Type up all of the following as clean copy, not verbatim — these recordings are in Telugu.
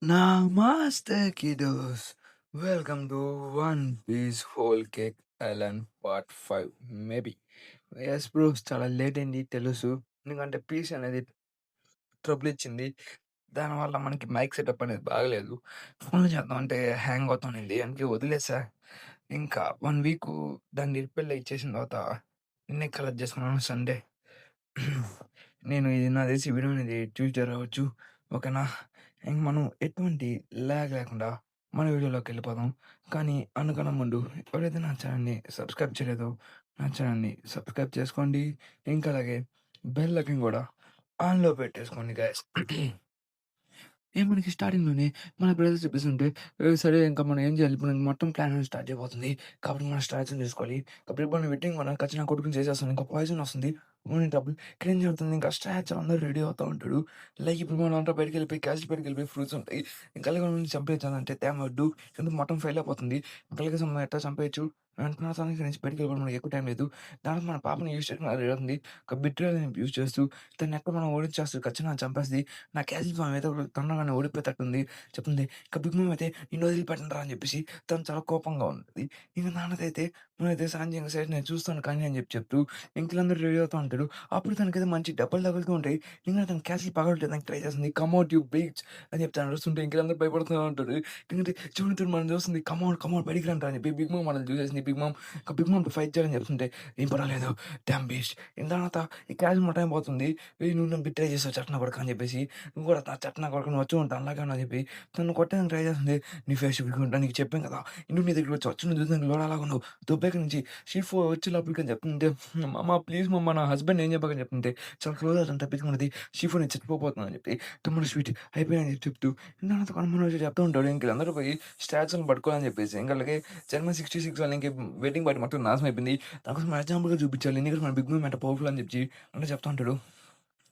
Namaste, kiddos. Welcome to One Piece Whole Cake Island Part 5. Maybe. Yes bro, చాలా లేట్ అయింది తెలుసు. ఎందుకంటే పీస్ అనేది ట్రబుల్ ఇచ్చింది. దానివల్ల మనకి మైక్ సెటప్ అనేది బాగలేదు. ఫోన్‌లో చేద్దాం అంటే హ్యాంగ్ అవుతుంది. అందుకే వదిలేసా. ఇంకా 1 వీకు దాన్ని రిపేర్‌లో ఇచ్చేసిన తర్వాత నిన్నే కలెక్ట్ చేసుకున్నాను సండే. ఇది నాకు తెలిసి వీడియో అనేది ట్యూస్‌డే రావచ్చు. ఓకేనా? ఇంక మనం ఎటువంటి ల్యాగ్ లేకుండా మన వీడియోలోకెళ్ళిపోదాం. కానీ అందుకన్నా ముందు ఎవరైతే నా ఛానల్‌ని సబ్స్క్రైబ్ చేయలేదో నా ఛానల్‌ని సబ్స్క్రైబ్ చేసుకోండి. ఇంకా అలాగే బెల్ ఐకాన్ కూడా ఆన్‌లో పెట్టేసుకోండి గైస్. మనకి స్టార్టింగ్‌లోనే మన బ్రదర్స్ చెప్పేసుంటే, సరే ఇంక మనం ఏం చేయాలి? ఇప్పుడు మొత్తం ప్లాన్ అనేది స్టార్ట్ చేయబోతుంది. కాబట్టి మనం స్ట్రాటజీ చేసుకోవాలి. కాబట్టి మనం వెడ్డింగ్ మన ఖచ్చితంగా కొడుకుని చేసేస్తాం. ఇంకా పాయిజన్ వస్తుంది. డబ్బులు ఇక్కడేం జరుగుతుంది? ఇంకా స్ట్రాచర్ అందరూ రెడీ అవుతా ఉంటాడు. లైక్ ఇప్పుడు మనం అంతా బయటికెళ్ళిపోయి క్యాస్ట్ బయటికెళ్ళిపోయి ఫ్రూట్స్ ఉంటాయి. ఇంకా అలాగే మనం చంపేయచ్చాలంటే తేమొద్దు. ఎందుకు మొత్తం ఫెయిల్ అయిపోతుంది. అలాగే మనం ఎట్లా చంపేయచ్చు? వెంటనే ఇక్కడి నుంచి బయటికెళ్ళిపోవడం మనకి ఎక్కువ టైం లేదు. దానికి మన పాపని యూజ్ చేయడం రెడీ అవుతుంది. ఒక బిట్రేలని యూజ్ చేస్తూ తనని ఎక్కడ మనం ఓడించేస్తూ ఖచ్చితంగా చంపేస్తది. నా క్యాసిల్ ఫామ్ అయితే తొందరగానే ఓడిపోయేటట్టుంది. చెప్తుంది. ఇక బిగ్ మామ్ అయితే నిన్ను వదిలిపెట్టనురా అని చెప్పేసి తను చాలా కోపంగా ఉంటది. ఇక నాన్నదైతే మనైతే సాంజీ ఇంక సరే నేను చూస్తాను కానీ అని చెప్తూ ఇంకలందరూ రెడీ అవుతా ఉంటారు. అప్పుడు తనకైతే మంచి దెబ్బలు తగులుతూ ఉంటాయి. ఇంక తన క్యాసిల్ పగలగొట్టడానికి ట్రై చేస్తుంది. కమ్ ఔట్ యూ బిచ్ అని చెప్తే అరుస్తుంటే ఇంకలందరూ భయపడుతూ ఉంటారు. ఎందుకంటే చూడు మనం చూస్తుంది కమ్ ఔట్ బయటికి రండి అని చెప్పి బిగ్ మామ్ మనల్ని చూసేసింది. బిగ్ మామ్‌తో ఫైట్ చేయాలని చెప్తుంటే ఏం పర్వాలేదు డామ్ బీస్ట్. దాని తర్వాత ఈ క్యాసిల్ మొత్తం పోతుంది. నువ్వు నన్ను బిట్రే చేసావు చట్నా కొడకా అని చెప్పేసి నువ్వు కూడా నా చట్నా కొడుకుని వచ్చి ఉంటాను అలాగే అని చెప్పి తను కొట్టడానికి ట్రై చేస్తుంది. నీ ఫేస్ చూపించుకుంటా నీకు చెప్పాను కదా ఇంటికి నీ దగ్గర వచ్చి నువ్వు చూసాను లోడ అలాగా ఉన్నావు దుబ్బేక నుంచి షీఫ్ వచ్చి లోపలికి అని చెప్తుంటే అమ్మ ప్లీజ్ మమ్మ నా హస్బెండ్ ఏం చెప్పకని చెప్తుంటే చాలా క్లోజ్ అవుతుంది తప్పించుకున్నది షీఫ్ నేను చచ్చిపోతున్నాను అని చెప్పి తమ్ముడు స్వీట్ అయిపోయాయని చెప్పి చెప్తూ నాతో కనుమని వచ్చి చెప్తూ ఉంటాడు ఇంక అందరూ పోయి స్టాచ్యూని పట్టుకోవాలని చెప్పేసి ఇంకా అలాగే జర్మన్ 66 వాళ్ళ ఇంక వెడ్డింగ్ పార్టీ మొత్తం నాశనం అయిపోయింది దానికోసం ఎగ్జాంపుల్గా చూపించాలి ఎందుకంటే మన బిగ్ మూవ్ అంటే పవర్ఫుల్ అని చెప్పి అంటే చెప్తా ఉంటాడు.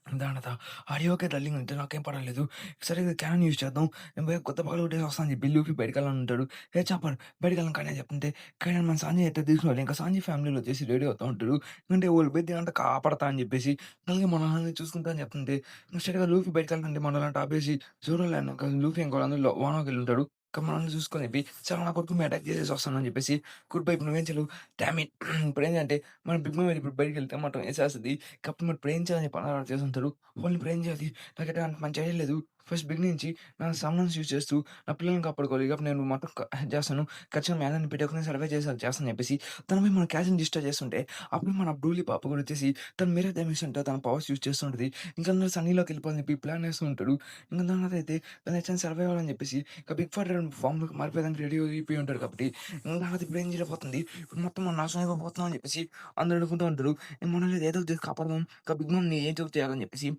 దాని తర్వాత ఆడియో ఓకే డార్లింగ్ అంటే నాకేం పర్వాలేదు. సరే ఇది క్యానన్ యూజ్ చేద్దాం. నేను పోయి కొత్త పగలు కొట్టేసి వస్తా అని చెప్పి లూఫీ బయటికెళ్ళాలని ఉంటాడు. ఏ చాపర్ బయటికెళ్ళను కానీ అని చెప్తుంటే కానీ మన సాంజీ అయితే తీసుకురావాలి. ఇంకా సాంజీ ఫ్యామిలీలో వచ్చేసి రెడీ అవుతా ఉంటారు. ఎందుకంటే వాళ్ళు పోయి అంటే కాపాడతా అని చెప్పేసి అలాగే మనల్ని చూసుకుంటా అని చెప్తుంటే స్ట్రెయిట్‌గా లూఫీ బయటికెళ్ళాలంటే మనల్ని ఆపేసి జోరోలో ఇంకా లూఫీ ఇంకో అందరిలో వానోకి ఉంటాడు. ఇంకా మనల్ని చూసుకొని చెప్పి చాలా నా కొడుకు మీద అటాక్ చేసేసి వస్తానని చెప్పేసి గుడ్ బై ఇప్పుడు నువ్వేం చేయలేవు. డామ్ ఇట్ ఇప్పుడేంటంటే మన బిగ్ మమ్మీ ఇప్పుడు బయటికెళ్తే మొత్తం ఏసేస్తది. కాబట్టి మరి ఇప్పుడేం చేయాలని చెప్పి అలా చేసుంటారు. వాళ్ళని ఇప్పుడేం చేయాలి? నాకైతే అంత మంచి ఐడియా లేదు. ఫస్ట్ బిగినింగ్ నుంచి నా సమ్‌వన్స్ యూజ్ చేస్తూ నా పిల్లల్ని కాపాడుకోవాలి. కాబట్టి నేను మొత్తం చేస్తాను. ఖచ్చితంగా మీ అందరిని పెట్టుకొని సర్వే చేస్తానని చెప్పేసి తనపై మన క్యాష్‌ని డిస్ట్రాయ్ చేస్తుంటే అప్పుడు మన బ్రూలీ పాప కూడా వచ్చేసి తను మిర్రర్ డైమెన్షన్‌తో తన పవర్స్ యూజ్ చేస్తుంటది. ఇంకా అందరూ సన్నీలోకి వెళ్ళిపోవాలని చెప్పి ప్లాన్ వేస్తూ ఉంటాడు. ఇంక దాని తర్వాతయితే తను ఎట్లైనా సర్వైవ్ అవ్వాలని చెప్పేసి ఇక బిగ్ ఫాదర్ ఫార్మ్‌లోకి మారిపోయేదానికి రెడీ అయిపోయి ఉంటాడు కాబట్టి ఇంక తర్వాత ఇప్పుడు ఏం చేయలేకపోతుంది. ఇప్పుడు మొత్తం మనం నాశనం అయిపోతున్నాం అని చెప్పేసి అందరూ అనుకుంటూ ఉంటారు. మనల్ని ఏదో ఒకటి చేసి కాపాడదాం. ఇక బిగ్ మామ్‌ని ఏదో ఒకటి చేయాలని చెప్పేసి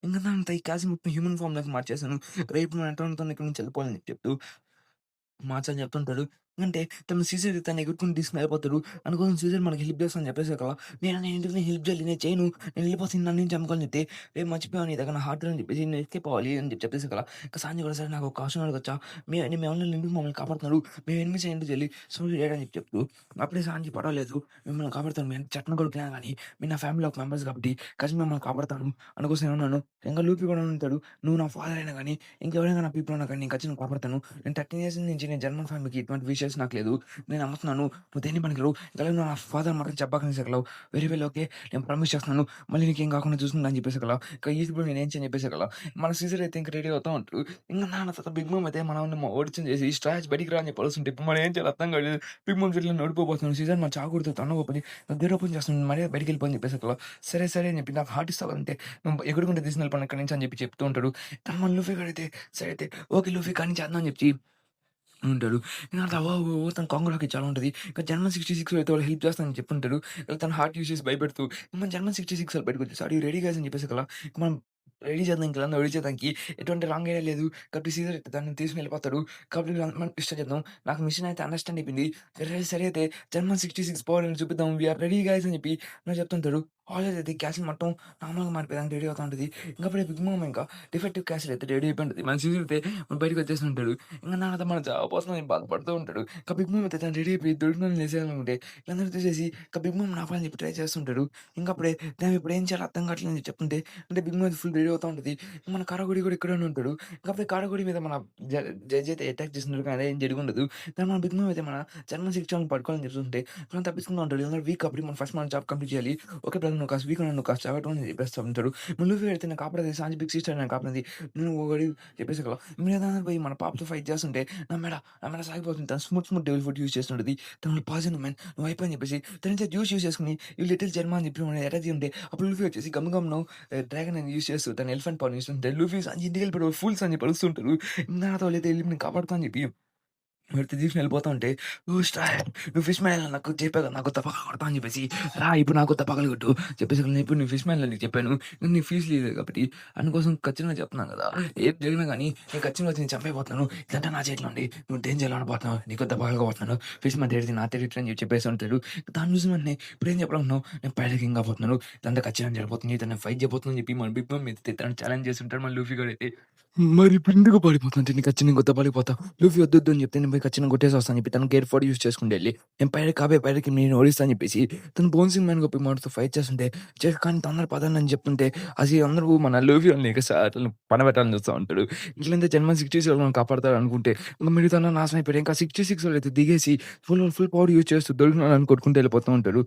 ఇంక దానంతా ఈ క్యాసి మొత్తం హ్యూమన్ ఫార్మ్‌లోకి మార్చేసాను. రేపు మనం ఎట్లాంటి ఇక్కడి నుంచి వెళ్ళిపోవాలని చెప్తూ మార్చ్ అని చెప్తుంటాడు. అంటే తను సీజర్ తను ఎగురుకొని తీసుకొని వెళ్ళిపోతాడు. అనుకోని సీజర్ మనకి హెల్ప్ చేస్తా అని చెప్పేసాక నేను ఎందుకు హెల్ప్ చేయాలి? నేను చేయను. నేను వెళ్ళిపోతాను నన్ను నేను చంపుకోవాలని చెప్తే రేపు మర్చిపోయావు నీ దగ్గర నా హార్ట్ అని చెప్పేసి నేను ఎస్కేప్ అవ్వాలి అని చెప్పేసాక ఇక సాంజీ కూడా సరే నాకు ఒక అవసరం అడగొచ్చా? మేమేమన్నా ఎందుకు మమ్మల్ని కాపాడుతున్నారు? మేము ఎనిమిస్ ఏంటి చెల్లి సారీ డాడీ అని చెప్తూ అప్పుడే సాంజీ పర్వాలేదు మిమ్మల్ని కాపాడుతాను. మేము చట్న కొడుకునే కానీ మీరు నా ఫ్యామిలీ ఒక మెంబర్స్ కాబట్టి ఖచ్చితంగా మిమ్మల్ని కాపాడుతాను. అందుకోసం ఏమన్నాను ఇంకా లూపి కూడా ఉంటాడు. నువ్వు నా ఫాదర్ అయినా కానీ ఇంకెవరైనా నా పీపుల్ అయినా కానీ నేను ఖచ్చితంగా కాపాడుతాను. నేను 13 ఇయర్స్ నుంచి నేను జర్మన్ ఫ్యామిలీకి ఎటువంటి విషయాస్ నాకు లేదు. నేను నమ్ముతున్నాను. నువ్వు దేన్ని పనికిరావు. ఎలాగో నువ్వు నా ఫాదర్ మాత్రం చెప్పకని చెప్పగలవు. Very well okay. నేను ప్రామిస్ చేస్తున్నాను. మళ్ళీ నీకేం కాకుండా చూసుకుంటా అని చెప్పేసాకలా. ఇక ఈజిప్ట్‌లో నేనేం చేయను చెప్పేసాకలా. మన సీజర్ అయితే ఇంక రెడీ అవుతా ఉంటారు. ఇంక నాన్న తర్వాత బిగ్ మామ్ అయితే మనల్ని ఓడిచం చేసి స్ట్రాచ్ బయటికి రా అని చెప్పి అరుస్తుంటే ఇప్పుడు మనం ఏం చేయాలో అర్థం కాలేదు. బిగ్ మామ్ ఇట్లా ఓడిపోబోతున్నాం. సీజర్ మన చాకూడతో తన్నుకోపోయి గేట్ ఓపెన్ చేస్తున్నాను. మర్యాద బయటికి వెళ్ళిపో అని చెప్పేసాకలా. సరే సరే అని చెప్పి నాకు హార్ట్ ఇస్తావా అంటే నువ్వు ఎగురుకుంటే తీసుకొని వెళ్ళిపోను ఇక్కడి నుంచి అని చెప్పి చెప్తూ ఉంటాడు. తను మన లూఫీ గాడైతే సరే అయితే ఓకే లూఫీ కానీ చేద్దాం అని చెప్పి ఉంటాడు. నేను అట్లా తన కాంగోలోకి చాలా ఉంటది. ఇంకా జర్మన్ 66 అయితే వాళ్ళు హెల్ప్ చేస్తానని చెప్పుంటాడు. తను హార్ట్ యూజ్ చేసి భయపెడుతూ మన జర్మన్ 66 వాళ్ళు బయటకొచ్చేసి ఆర్ యూ రెడీ గైస్ అని చెప్పేసి అలా మనం రెడీ చేద్దాం ఇంకలందరూ రెడీ చేయడానికి ఎటువంటి రాంగ్ ఐడియా లేదు. కాబట్టి సీజర్ అయితే దాన్ని తీసుకొని వెళ్ళిపోతాడు. కాబట్టి మనం డిస్టర్బ్ చేద్దాం. నాకు మిషన్ అయితే అండర్‌స్టాండ్ అయిపోయింది. సరే సరే అయితే జర్మన్ 66 పవర్ ఏంటో చూపిద్దాం. వి ఆర్ రెడీ గైస్ అని చెప్పి నాకు చెప్తుంటాడు. ఆల్రెడీ అయితే క్యాసిల్ మొత్తం నార్మల్‌గా మారిపోయేదానికి రెడీ అవుతా ఉంటది. ఇంక అప్పుడే బిగ్ మామ్ ఇంకా డిఫెక్టివ్ క్యాసిల్ అయితే రెడీ అయిపోయి ఉంటది. మన సీజర్ అయితే బయటకి వచ్చేసి ఉంటాడు. ఇంక నాన్నతో మన జాబ్ కోసం అని బాధపడుతూ ఉంటాడు. ఇక బిగ్ మామ్ అయితే తను రెడీ అయిపోయి దొరికినోళ్ళని లేసేయాలనుకుంటే వీళ్ళందరూ తీసేసి ఇక బిగ్ మామ్ ఆపాలని చెప్పి ట్రై చేస్తుంటాడు. ఇంక అప్పుడే ఇప్పుడు ఏం చేయాలో అర్థం కావట్లేదు అని చెప్తుంటే అంటే big mom full ready ready అవుతా ఉంటది. మన కారగోడి కూడా ఇక్కడనే ఉంటాడు. కాకపోతే కారగోడి మీద మన జ జడ్జ్ అయితే అటాక్ చేస్తున్నారు కానీ ఏం జరిగుండదు. కానీ మన బిగ్ మామ్ అయితే మన జర్మన్ శిక్షలను పట్టుకోవాలని చెప్తుంటే మనం తప్పించుకుంటూ ఉంటాడు. ఎందుకంటే వీక్ కాబట్టి మనం ఫస్ట్ మన జాబ్ కంప్లీట్ చేయాలి. ఓకే బ్రదర్ నువ్వు కాస్త వీక్ నువ్వు కాస్త చదవటం అని చెప్పేస్తా ఉంటాడు. మళ్ళీ లూఫీ అయితే నేను కాపాడేది సాంజి బిగ్ సిస్టర్ నేను కాపాడింది. నువ్వు ఒకడి చెప్పేసి అలా మీద పోయి మన పాపతో ఫైట్ చేస్తుంటే నా మెడ సాగిపోతుంది. తను స్మూత్ డెవిల్ ఫుడ్ యూజ్ చేస్తుంటది. తను పాయిజన్ మ్యాన్ నువ్వు అయిపోయి అని చెప్పేసి తనైతే జ్యూస్ యూజ్ చేసుకొని ఈ లిటిల్ జర్మా అని చెప్పి మనం అటాక్ ఉంటే అప్పుడు లూఫీ వచ్చేసి గమ్మును డ్రాగన్ అని యూజ్ చేస్తూ తన ఎలిఫెంట్ పవర్ యూజ్ చేస్తుంటే లూఫీ సంజి ఇంటికి వెళ్ళిపోయి ఫుల్స్ అని చెప్పి అరుస్తుంటారు. నాతో వాళ్ళైతే వెళ్ళి నేను కాపాడుతా అని చెప్పి వాడితో తీసుకొని వెళ్ళిపోతా ఉంటే, "ఓహ్! స్టార్ నువ్వు ఫిష్ మ్యాన్ నాకు చెప్పావు కదా! నాకు తప్పక కొడతా" అని చెప్పేసి, "రా ఇప్పుడు నాకు తప్పకలు కొట్టు" చెప్పేసి నేను ఇప్పుడు "నేను ఫిష్ మ్యాన్‌లో నీకు చెప్పాను. కానీ నీకు ఫీస్ లేదు కాబట్టి అందుకోసం ఖచ్చితంగా చెప్తున్నాను కదా! ఏది జరిగినా గానీ నేను ఖచ్చితంగా వచ్చి నేను చంపేయబోతున్నాను. ఇదంతా నా చేతిలో ఉంది. నువ్వు డేంజర్‌లో ఉండబోతున్నావు. నీకు తప్పకలుగా పోతున్నాను. ఫిష్ మ్యాన్ తెలియదు నా తెలియట్లేదు అని చెప్పి చెప్పేసి ఉంటాడు. దాన్ని చూసిన వెంటనే ఇప్పుడేం చెప్పాలనుకున్నావు? నేను పైలట్ కింగ్ కాబోతున్నాను. ఇదంతా ఖచ్చితంగా జరగబోతుంది. ఇతను ఫైట్ చేయబోతున్నాను అని చెప్పి మన బిగ్ మామ్ మీద తనని ఛాలెంజ్ చేస్తుంటాడు మన లూఫీ గాడైతే. మరి ఇప్పుడు ఎందుకు పడిపోతుంటే నీకు ఖచ్చితంగా కొత్త పడిపోతావు. లూఫీ వద్దొద్దు అని చెప్తే నేను పోయి ఖచ్చితంగా కొట్టేసి వస్తా అని చెప్పి తను గేర్ ఫోర్ యూజ్ చేసుకుంటూ ఎళ్లి నేను పైలట్‌కి నేను ఓడిస్తా అని చెప్పేసి తను బౌన్సింగ్ మ్యాన్‌గా పోయి మనతో ఫైట్ చేస్తుంటే కానీ తొందర పదండి అని చెప్తుంటే అది అందరూ మన లూఫీ వాళ్ళని ఇక అట్లా పనబెట్టాలని చూస్తా ఉంటాడు. ఇట్లంతే జన్మన్ 66 వాళ్ళని కాపాడతాడు అనుకుంటే ఇంక మిగతా నాశనం అయిపోయారు. ఇంకా 66 వాళ్ళైతే దిగేసి ఫుల్ పవర్ యూజ్ చేస్తూ దొరికినోళ్ళని కొట్టుకుంటూ వెళ్ళిపోతూ ఉంటారు.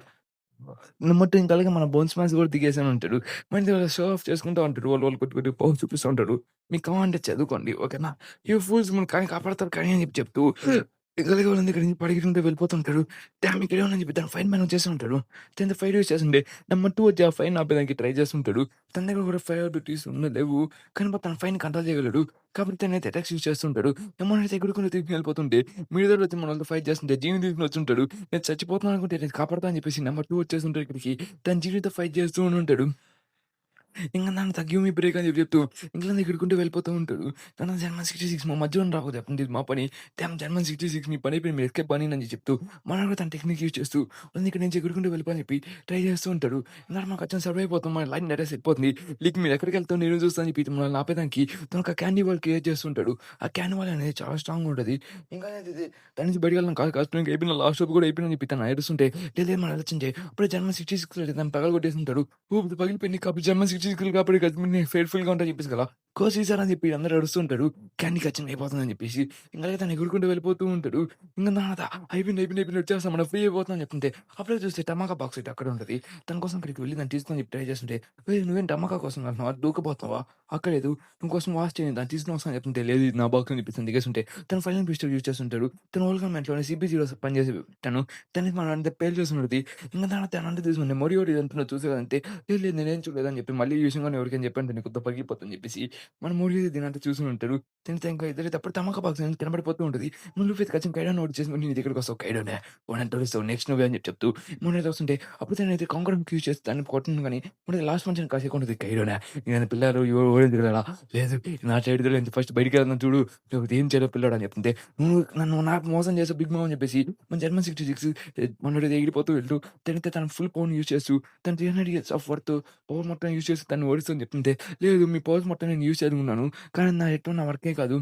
మొత్తం ఇంకా అలాగే మన బోన్ స్మాష్ కూడా దిగేసాను ఉంటాడు. మరి షో ఆఫ్ చేసుకుంటా ఉంటారు. వాళ్ళు కొట్టుకుంటూ పవర్ చూపిస్తూ ఉంటారు. మీకు కావాలంటే చదువుకోండి. ఓకేనా? యూ ఫూల్స్ మిమ్మల్ని కానీ కాపాడతారు కానీ అని చెప్పి చెప్తూ ఎగలిగే వాళ్ళందరి దగ్గర నుంచి పరిగెత్తుకుంటూ వెళ్ళిపోతుంటాడు. డామ్ ఇక్కడే ఉన్నానని చెప్పి తను ఫైర్ మ్యాన్ వచ్చేసి ఉంటాడు. తనతో ఫైర్ యూజ్ చేస్తుంటే నంబర్ 2 వచ్చి ఆ ఫైర్‌ని ఆపేదానికి ట్రై చేస్తుంటాడు. తన దగ్గర కూడా ఫైర్ అబిలిటీస్ లేవు. కానీ తన ఫైర్‌ని కంట్రోల్ చేయగలడు. కాబట్టి తనైతే అటాక్స్ యూజ్ చేస్తుంటాడు. ఎమ్మనైతే ఎగురుకుంటూ తిరిగి వెళ్ళిపోతుంటే మిగతా వచ్చి మనోళ్ళతో ఫైట్ చేస్తుంటే జీని తీసుకొని వచ్చుంటాడు. నేను చచ్చిపోతున్నాను అనుకుంటే నేను కాపాడతా అని చెప్పేసి నంబర్ 2 వచ్చేస్తుంటాడు ఇక్కడికి. తను జీనితో ఫైట్ చేస్తూ ఉంటాడు. ఇంక నన్ను గివ్ మీ బ్రేక్ అని చెప్పి చెప్తూ ఇంట్లో ఎగురుకుంటూ వెళ్ళిపోతూ ఉంటాడు. తను జర్మన్ 66 మా మధ్యలో రాకూడదు చెప్పండి ఇది మా పని. జర్మన్ 66 మీ పని అయిపోయింది మీరు ఎస్కేప్ పని అని చెప్తూ మనం కూడా తన టెక్నిక్ యూజ్ చేస్తూ ఇక్కడ నుంచి ఎగురుకుంటూ వెళ్ళిపోని చెప్పి ట్రై చేస్తూ ఉంటాడు. ఇందాక మాకు వచ్చాను సర్వే అయిపోతాం మన లైన్ నెటేసి వెళ్ళిపోతుంది. లీక్ మీరు ఎక్కడికి వెళ్తాం నేను చూస్తాను అని చెప్పి మనల్ని ఆపేదానికి తను ఒక క్యాండీ వాల్ క్రియేట్ చేస్తుంటాడు. ఆ క్యాండీ వాల్ అనేది చాలా స్ట్రాంగ్ ఉంటుంది. ఇంకా దాని నుంచి బయటకు వెళ్ళడం కాదు కష్టం ఇంకా అయిపోయిన లాస్ట్ కూడా అయిపోయిందని చెప్పి తను ఏడుస్తుంటే లేదు మనం ఆలోచించే అప్పుడే జర్మన్ 66 తను పగలు కొట్టేస్తుంటాడు. ఊపిరి పగిలిపోయింది కాబట్టి జర్మన్ 66 కాబట్టి కశ్మీర్‌ని ఫెయిర్‌ఫుల్‌గా ఉంటా చెప్పేసి కదా! కోసేసారని చెప్పి అందరూ అరుస్తుంటారు. క్యాండీ ఖచ్చితంగా అయిపోతుందని చెప్పేసి. ఇంక తను ఎగురుకుంటూ వెళ్ళిపోతూ ఉంటాడు. ఇంక తర్వాత అయిపోయింది వచ్చేస్తాం మనం ఫ్రీ అయిపోతున్నాం అని చెప్తుంటే అప్పుడే చూస్తే టమాకా బాక్స్ అయితే అక్కడే ఉంటది. తన కోసం అక్కడికి వెళ్లి దాన్ని తీసుకొని చెప్పి ట్రై చేస్తుంటే "ఏయ్! నువ్వేం టమాకా కోసం వెళ్తున్నావా? దూకపోతున్నావా? అక్కర్లేదు నువ్వు కోసం వాష్ చేయి దాన్ని తీసుకొని వస్తా" అని చెప్తుంటే లేదు ఇది నా బాక్స్ అని చెప్పేసి తను దిగేస్తుంటే తను ఫైనల్ పిస్టల్ యూజ్ చేస్తుంటాడు. తను ఓల్‌గన్‌మెంట్‌లోనే CP0 పనిచేసే తను తనకి మనం అంతా పేల్చేస్తున్నది. ఇంక తర్వాత తనంతా తీసుకొని మొరియోడి ఇదంతా చూసేదంతే లేదు నేనేం చూడలేదని చెప్పి మళ్ళీ ఈ విషయం గాని ఎవరికైనా చెప్పండి నీకు పగిలిపోతుందని చెప్పేసి మన మూవీ దీనంతా చూస్తూ ఉంటారు. తింటే ఇంకా ఇద్దరైతే అప్పుడు టమాకా బాక్స్ అనేది కనబడిపోతూ ఉంటది. నువ్వు ఖచ్చితంగా కైడాన్ నోట్ చేసుకొని నీ దగ్గరికి వస్తావు కైడోనే వాడిని తోలిస్తావు నెక్స్ట్ నువ్వే అని చెప్తూ మొన్న వస్తుంటే అప్పుడు తనైతే కాంకరెంట్ యూజ్ చేసి దాన్ని కొట్టను కానీ మొన్న లాస్ట్ మంచి కాసేపు ఉంటుంది కైడోనే నేను పిల్లలు ఓడింది కదా లేదు నా సైడ్ ఫస్ట్ బయటికి వెళ్దాం చూడు లేకపోతే ఏం చేయలేదు పిల్లడు అని చెప్తుంటే నువ్వు నన్ను నాకు మోసం చేసావు బిగ్ మామ్ అని చెప్పేసి మన జర్మన్ 66 మొన్నటి ఎగిరిపోతూ వెళ్తూ తనైతే తన ఫుల్ పవర్ యూజ్ చేస్తూ తన 300 ఇయర్స్ ఆఫ్ వర్త్ పవర్ మొత్తం యూజ్ చేసి తను ఓడిస్తని చెప్తుంటే, లేదు మీ పవర్స్ మొత్తం నేను యూజ్ చేయనుకున్నాను. కానీ నా ఎటు నా వర్కే కాదు.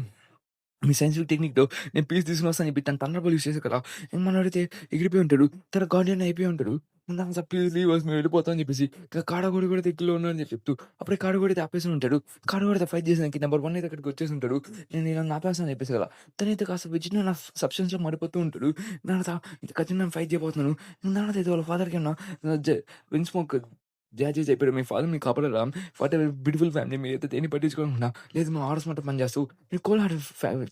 మీ సైంటిఫిక్ టెక్నిక్‌తో నేను పీస్ తీసుకొనొస్తా అని చెప్పి తను థండర్ బోల్ట్ యూజ్ చేసారు కదా! ఇంక మనోడైతే ఎగిరిపోయి ఉంటాడు. తను గార్డియన్ అయిపోయి ఉంటాడు. ఇందాక సార్ ప్లీజ్ లీవ్ అస్ మేము వెళ్ళిపోతాం అని చెప్పేసి, ఇక కాడగోడి కూడా దిక్కులో ఉన్నాడని చెప్పి చెప్తూ, అప్పుడే కాడగోడి అయితే ఆపేసి ఉంటాడు. కాడగోడితో ఫైట్ చేసానికి నంబర్ 1 అయితే అక్కడికి వచ్చేసి ఉంటాడు. నేను ఈళ్ళని ఆపేస్తాను అని చెప్పేసి కదా! తనైతే కాస్త వెజిటేరియన్ ఆఫ్ సబ్స్టెన్స్‌లో మారిపోతూ ఉంటాడు. దాని తర్వాత ఖచ్చితంగా నేను ఫైట్ చేయబోతున్నాను. దాని తర్వాత వాళ్ళ ఫాదర్‌కి ఏమన్నా విన్ స్మోక్ జాజీ చెప్పాడు. మీ ఫాదర్ మీకు కాపాడరా? వాట్ ఎవర్ బ్యూటిఫుల్ ఫ్యామిలీ మీరైతే దేన్ని పట్టించుకోకుండా, లేదు మేము ఆర్డర్స్ మట్టుకు పని చేస్తూ, మీరు కోల్ హార్ట్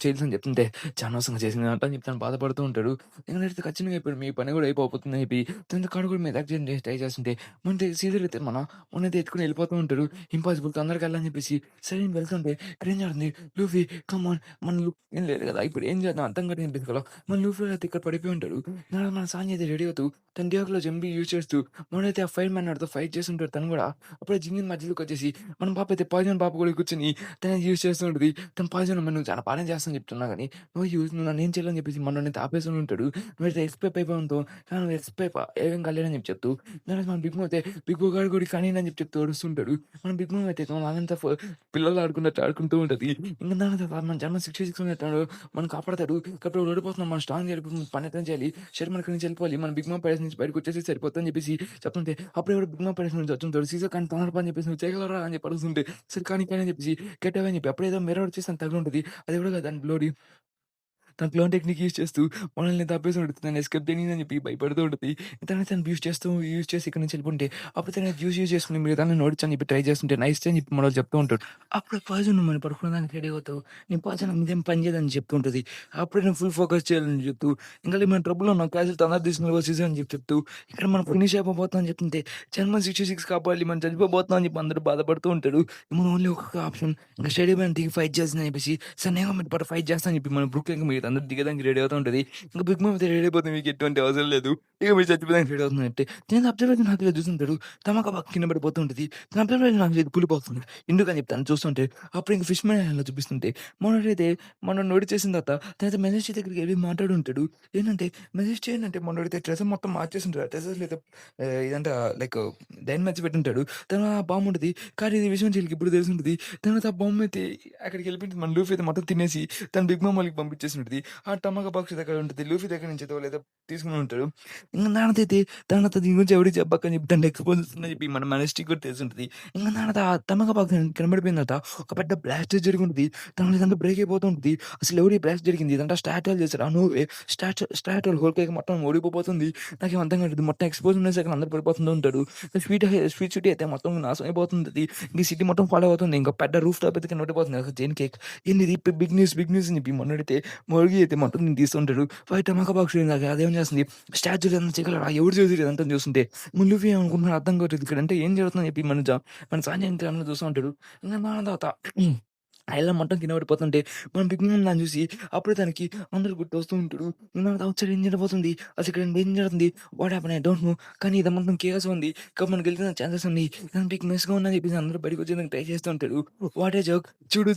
సేల్స్ అని చెప్తుంటే, చాలా అనవసరంగా చేసిందంట అని చెప్పి తను బాధపడుతూ ఉంటాడు. ఎందుకంటే ఖచ్చితంగా అయిపోయాడు. మీ పని కూడా అయిపోతుందని చెప్పి, తనతో కాడు కూడా మీద యాక్సిడెంట్ ట్రై చేస్తుంటే, సీజర్ అయితే మొన్నైతే ఎత్తుకొని వెళ్ళిపోతూ ఉంటాడు. ఇంపాసిబుల్ తొందరగా వెళ్ళని చెప్పేసి, సరే నేను వెళ్తుంటే ఇక్కడ ఏం జరుగుతుంది? లూఫీ కమ్ ఆన్ మన ఏం లేదు కదా! ఇప్పుడు ఏం చేద్దాం అర్థం కాదు అనిపింది కదా! మన లూఫీ అయితే ఇక్కడ పడిపోయి ఉంటాడు. మన సాంజీ అయితే రెడీ అవుతూ, తన డియోగ్‌లో జంబీ యూజ్ చేస్తూ మొన్నైతే ఆ ఫైర్ మ్యాన్ వాడితో ఫైట్ చేస్తుంటాడు తను గూడా. అప్పుడే జింగిన్ మధ్యలోకొచ్చేసి, మన పాప అయితే పాయిజన్ పాప కూడా కూర్చొని తనే యూజ్ చేస్తూ ఉంటది. తను పాయిజన్ అమ్మ నువ్వు చాలా బానే చేస్తావని చెప్తున్నా గానీ, నువ్వు నన్నేం చేయలేదని చెప్పేసి మనోడినైతే ఆపేస్తూనే ఉంటాడు. నువ్వైతే ఎస్కేప్ అయిపోవడంతో, కానీ నువ్వు ఎస్కేప్ ఏం కాలేదని చెప్పి చెప్తూ, దానికి మన బిగ్ మామ్ అయితే బిగ్ బో గాడు కూడా కానీ అని చెప్పి చెప్తూ అరుస్తుంటాడు. మన బిగ్ మామ్ అయితే వాళ్ళంతా పిల్లలు ఆడుకున్నట్టు ఆడుకుంటూ ఉంటది. ఇంక దాని తర్వాత మన జన్మ 66 ఉన్నట్టు మనం కాపాడతాడు. కాబట్టి ఓడిపోతున్నాం మనం స్ట్రాంగ్ చేయాలి పని ఎట్లా చేయాలి? షర్మ ఇక్కడి నుంచి వెళ్ళిపోవాలి. మన బిగ్ మామ్ ప్యాలెస్ నుంచి బయటకొచ్చేసి సరిపోతదని చెప్పేసి చెప్తుంటే, అప్పుడు ఎవరో బిగ్ మామ్ ప్యాలెస్ నుంచి వచ్చుంటాడు. సీజర్ కానీ తొందర అని చెప్పేసి, "నువ్వు చేయగలవురా" అని చెప్పి అడుగుతుంటే, "సరే కానీ" అని చెప్పేసి గెట్ అవే అని చెప్పి అప్పుడేదో మిర్రర్ వచ్చేసి తనకి తగిలుంటది. అది కూడా కాదు దాని బ్లోడీ తన క్లోన్ టెక్నిక్ యూజ్ చేస్తూ మనల్ని తప్పేసి ఉంటది. తను ఎస్కేప్ తెలియదని చెప్పి భయపడుతూ ఉంటది. తను యూజ్ చేసి ఇక్కడి నుంచి వెళ్ళిపోంటే అప్పుడు తను యూజ్ చేసుకొని మిగతాన్ని ఓడించు అని చెప్పి ట్రై చేస్తుంటే నైస్ అని చెప్పి మనోళ్ళు చెప్తూ ఉంటాడు. అప్పుడు పాయిజన్ నువ్వు మన పడుకునేదానికి రెడీ అవుతావు. నీ పాయిజన్ ఇదేం పని చేయదని చెప్తూ ఉంటది. అప్పుడే నేను ఫుల్ ఫోకస్ చేయాలని చెప్తూ ఇంకా మన ట్రబుల్‌లో ఉన్నాం క్యాజువల్ తొందరగా తీసుకొని సీజన్ అని చెప్పి చెప్తూ ఇక్కడ మనం ఫినిష్ అయిపోబోతున్నాం అని చెప్తుంటే జన్మన్ 66 కాపాడాలి మనం చనిపోబోతున్నాం అని చెప్పి అందరూ బాధపడుతూ ఉంటారు. మనం ఓన్లీ ఒక్క ఆప్షన్ ఇంకా స్టేడియం మీద దిగి ఫైట్ చేస్తుందని చెప్పేసి సరే నేను మీరు పాటు ఫైట్ చేస్తా అని చెప్పి మన బ్రూక్‌లిన్ మీరు అందరూ దిగడానికి రెడీ అవుతూ ఉంటది. ఇంక బిగ్ మామ్ అయితే రెడీ అయిపోతుంది. మీకు ఎటువంటి అవసరం లేదు. ఇక మీరు చచ్చిపోవడానికి రెడీ అవుతుందంటే నేను అబ్జర్వేషన్ హ్యాపీగా చూస్తుంటాడు. టమాకా బాగా కింద పడిపోతూ ఉంటది. తన అబ్జర్వేషన్ నాకు ఇది కూలిపోతుంది. ఎందుకని చెప్తాను చూస్తుంటే అప్పుడు ఇంక ఫిష్ మ్యాన్ ఇలా చూపిస్తుంటే మనోడైతే మనోడిని ఓడిచేసిన తర్వాత తనైతే మెజెస్టీ దగ్గరికి వెళ్లి మాట్లాడుంటాడు. ఏంటంటే మెసేజ్ చేయండి మనోడైతే ట్రెజర్ మొత్తం మార్చేసింటాడు. ట్రెజర్స్ లేదా ఇదంతా లైక్ డైన్ మ్యాచ్ పెట్టుంటాడు. తర్వాత ఆ బాంబు ఉంటది. కానీ ఇది విషయం వీళ్ళకి ఇప్పుడు తెలిసుంటది. తర్వాత ఆ బాంబు అయితే అక్కడికి వెళ్ళిపోయింది. మన లూఫీ అయితే మొత్తం తినేసి తన బిగ్ మామ్ వాళ్ళకి పంపించేసి ఉంటది. ఆ టమాకా బాక్స్ దగ్గర ఉంటది. లూఫీ దగ్గర నుంచి ఏదో లేదా తీసుకొని ఉంటాడు. ఇంక నాన్నదైతే తర్వాత దీని గురించి ఎవరికి చెప్పకని చెప్పి దాన్ని ఎక్స్‌పోజ్ చేస్తుందని చెప్పి మన మనస్టిక్ కూడా తెలిసుంటది. ఇంక నాన్నది ఆ టమాకా బాక్స్ కనబడిపోయిన తర్వాత ఒక పెద్ద బ్లాస్ట్ జరిగి ఉంటది. తను ఇదంతా బ్రేక్ అయిపోతూ ఉంటది. అసలు ఎవరు ఈ బ్లాస్ట్ జరిగింది? ఇదంతా స్టార్ట్ చేశారు. ఆ నువ్వే స్టార్ట్ హోల్ కేక్ మొత్తం ఓడిపోతుంది. నాకేం అర్థం కాలేదు. మొత్తం ఎక్స్‌పోజ్ ఉన్న సెకన్ అందరూ పడిపోతూ ఉంటారు. స్వీట్ సిటీ అయితే మొత్తం నాశనం అయిపోతుంటది. ఈ సిటీ మొత్తం ఫాలో అవుతుంది. ఇంకా పెద్ద రూఫ్ టాప్ అయితే కింద పడిపోతుంది. ఒక చైన్ కేక్. ఏందిది బిగ్ న్యూస్ అని చెప్పి మొన్నడైతే మొగిలి అయితే మొత్తం నేను తీస్తుంటాడు. ఫైట్ టమాకా బాక్స్ అదేం చేస్తుంది స్టాచ్యూలు ఏదైనా చేయగలరా? ఎవరు చేసిర్రు ఇదంతా చూస్తుంటే ముల్లుఫీ ఏమనుకుంటున్నారో అర్థం కావట్లేదు. ఇక్కడంటే ఏం జరుగుతుందని చెప్పి మన సాంజయ్ చూస్తూ ఉంటాడు. ఇంక దాని తర్వాత ఆ ఎళ్ళం మొత్తం కింద పడిపోతుంటే మన బిగ్ మామ్ దాన్ని చూసి అప్పుడే తనకి అందరూ గుర్తొస్తూ ఉంటాడు. అవుట్ సైడ్ ఏం జరగబోతుంది? అసలు ఇక్కడ ఏం జరుగుతుంది? What happen? I don't know. కానీ ఇది మొత్తం కేయాస్ ఉంది. కాబట్టి మనం గెలిచిన ఛాన్సెస్ ఉన్నాయి. కానీ బిగ్ మిస్‌గా ఉందని చెప్పేసి అందరూ బయటకి వచ్చేదానికి ట్రై చేస్తూ ఉంటాడు. What a joke. చూడు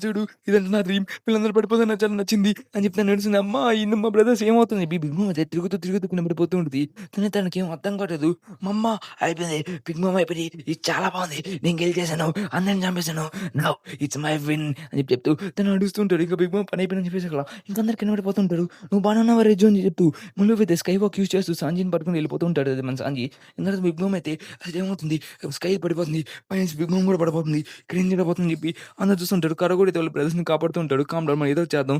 ఇదంతా నా డ్రీమ్. వీళ్ళందరూ పడిపోతే నాకు చాలా నచ్చింది అని చెప్పి తను ఏడుస్తుంది. అమ్మా! ఇందు మా బ్రదర్స్ ఏమవుతుంది? బిగ్ మామ్ అయితే తిరుగుతూ కింద పడిపోతూ ఉంటది. కానీ తనకేం అర్థం కావట్లేదు. మమ్మ అయిపోయింది. బిగ్ మామ్ అయిపోయింది. ఇది చాలా బాగుంది. నేను గెలిచేసాను. అందరిని చంపేసాను. నౌ ఇట్స్ మై విన్ అని చెప్తూ తను అడుస్తుంటాడు. ఇంకా బిగ్ బామ్ పని అయిపోయిందని చెప్పేసి అక్కడ ఇంక అందరు కింద పడిపోతుంటారు. "నువ్వు బానే ఉన్నావా రెజ్జు" అని చెప్తూ ముల్లు అయితే స్కై వాక్ యూజ్ చేస్తూ సాంజీని పట్టుకొని వెళ్ళిపోతూ ఉంటాడు. అది మన సాంజీ. తర్వాత బిగ్ బామ్ అయితే అసలేమవుతుంది స్కై పడిపోతుంది. పైనుంచి బిగ్ బామ్ కూడా పడిపోతుంది. ఇక్కడ ఏం జరగబోతుందని చెప్పి అందరూ చూస్తుంటారు. కర్ర కూడా అయితే వాళ్ళ బ్రదర్స్‌ని కాపాడుతూ ఉంటాడు. కామ్ డౌన్ మనం ఏదో ఒకటి చేద్దాం.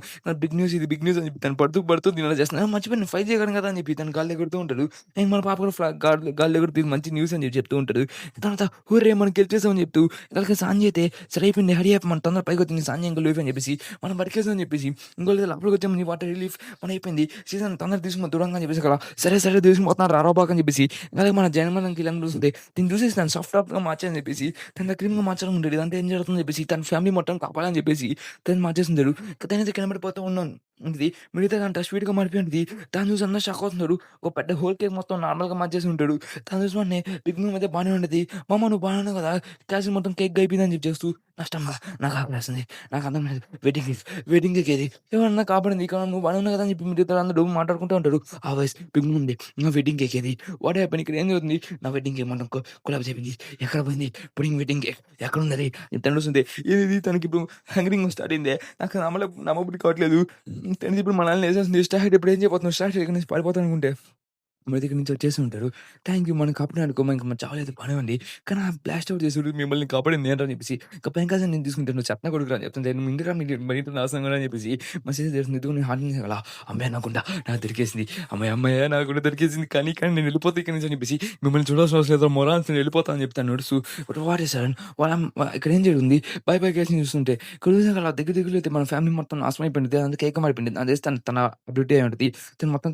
ఇది బిగ్ న్యూస్ అని చెప్పి తను పడుతూ ఇలా చేస్తున్నాడు. మర్చిపోయాను ఫైట్ చేయగలను కదా అని చెప్పి తను గాల్లో ఎగురుతూ ఉంటాడు. ఇంక మన పాప కూడా గాల్లో ఎగురుతూ మంచి న్యూస్ అని చెప్పి చెప్తూ ఉంటాడు. తర్వాత హూర్రే మనం గెలిచేసామని చెప్తూ ఇక సాంజీ అయితే సరే అయిపోయింది హరి అప్ మన తొందర పైకొచ్చింది సాంజీ ఇంకా లూఫీ అని చెప్పేసి మనం బతికేసామని చెప్పేసి ఇంకోళ్ళు లోపలికి వచ్చామని వాటర్ రిలీఫ్ మన అయిపోయింది సీజన్ తొందర తీసుకుని దూరంగా అని చెప్పేసి అక్కడ సరే తీసుకుపోతున్నారు రారోబాక్ అని చెప్పేసి అలాగే మన జన్మకి ఇలా చూస్తుంది దీన్ని చూసేసి తను సాఫ్ట్గా మార్చాలని చెప్పేసి తన క్రీమ్గా మార్చడం ఉండేది ఇదంతా ఏం జరుగుతుందని చెప్పేసి తన ఫ్యామిలీ మొత్తం కాపాలని చెప్పేసి తను మార్చేసింటాడు తనైతే కనబడిపోతూ ఉన్నాను ఇది మిగతా దాంట్లో స్వీట్‌గా మారిపోయింది. దాన్ని చూసి అందరూ షాక్ అవుతున్నారు. ఒక పెద్ద హోల్ కేక్ మొత్తం నార్మల్‌గా మార్చేసి ఉంటాడు. తను చూసి వెంటనే బిగ్ మామ్ అయితే బానే ఉండేది. "మామ నువ్వు బానే ఉన్నావు కదా! క్యాసిల్ మొత్తం కేక్‌గా అయిపోయిందని" చెప్పి చేస్తూ "నష్టంగా నాకు ఆకలేస్తుంది. నాకు అర్థం లేదు. వెయిటింగ్ కేక్ ఏది? ఎవరన్నా కాపాడింది. ఇక్కడ నువ్వు బానే ఉన్నావు కదా!" అని చెప్పి మిగతా అందరూ మాట్లాడుకుంటూ ఉంటారు. ఆ వాయిస్ బిగ్ మామ్‌ది. "నా వెడ్డింగ్ కేక్ ఏది? What happen? ఇక్కడ ఏం జరుగుతుంది? నా వెడ్డింగ్ కేక్ మొత్తం కొలాప్స్ అయిపోయింది. ఎక్కడ పోయింది? పుడింగ్ వెడ్డింగ్ కేక్ ఎక్కడుందది?" తను చూస్తుంటే ఇది తనకిప్పుడు హంగరింగ్ స్టార్ట్ అయిందే. నాకు నమ్మబుద్ధి కావట్లేదు. తను ఇప్పుడు మనల్ని ఏసేస్తుంది. స్టార్ట్ ఇప్పుడు ఏం చేయబోతున్నావు? స్టార్ట్ ఇక్కడి నుంచి పడిపోతాను అనుకుంటే మన దగ్గర నుంచి వచ్చేసి ఉంటారు. థాంక్ యూ మనం కాపాడినందుకు ఇంక మన చావలేదు పనివ్వండి. కానీ ఆ బ్లాస్ట్ అవుట్ చేసుడు మిమ్మల్ని కాపాడింది ఏంట్రా అని చెప్పేసి ఇక పెంకాసం నేను తీసుకుంటాను. నువ్వు చెత్త కొడుకురా అని చెప్తుంటే నువ్వు ఇంటిరా మరి ఇంటి నాశనం కూడా అని చెప్పేసి మెసేజ్ చేస్తుంది. ఇదిగో నేను హార్ట్ అలా అమ్మాయి అనకుండా నాకు దొరికేసింది. అమ్మాయి నాకు కూడా దొరికేసింది. కానీ నేను వెళ్ళిపోతే ఇక్కడి నుంచి అని చెప్పేసి మిమ్మల్ని చూడాల్సిన అవసరం లేదు. మొరాన్స్ నేను వెళ్ళిపోతా అని చెప్తాను నడుస్తూ. బట్ వాట్ ఈస్ సడన్ వాళ్ళ ఇక్కడ ఏం జరిగింది? బై కేసి చూస్తుంటే ఇక్కడ చూసాక అలా దగ్గర అయితే మన ఫ్యామిలీ మొత్తం నాశనం అయిపోయింది. అదంతా కేక మారిపోయింది. అది తన అభివృద్ధి అయి ఉంటది.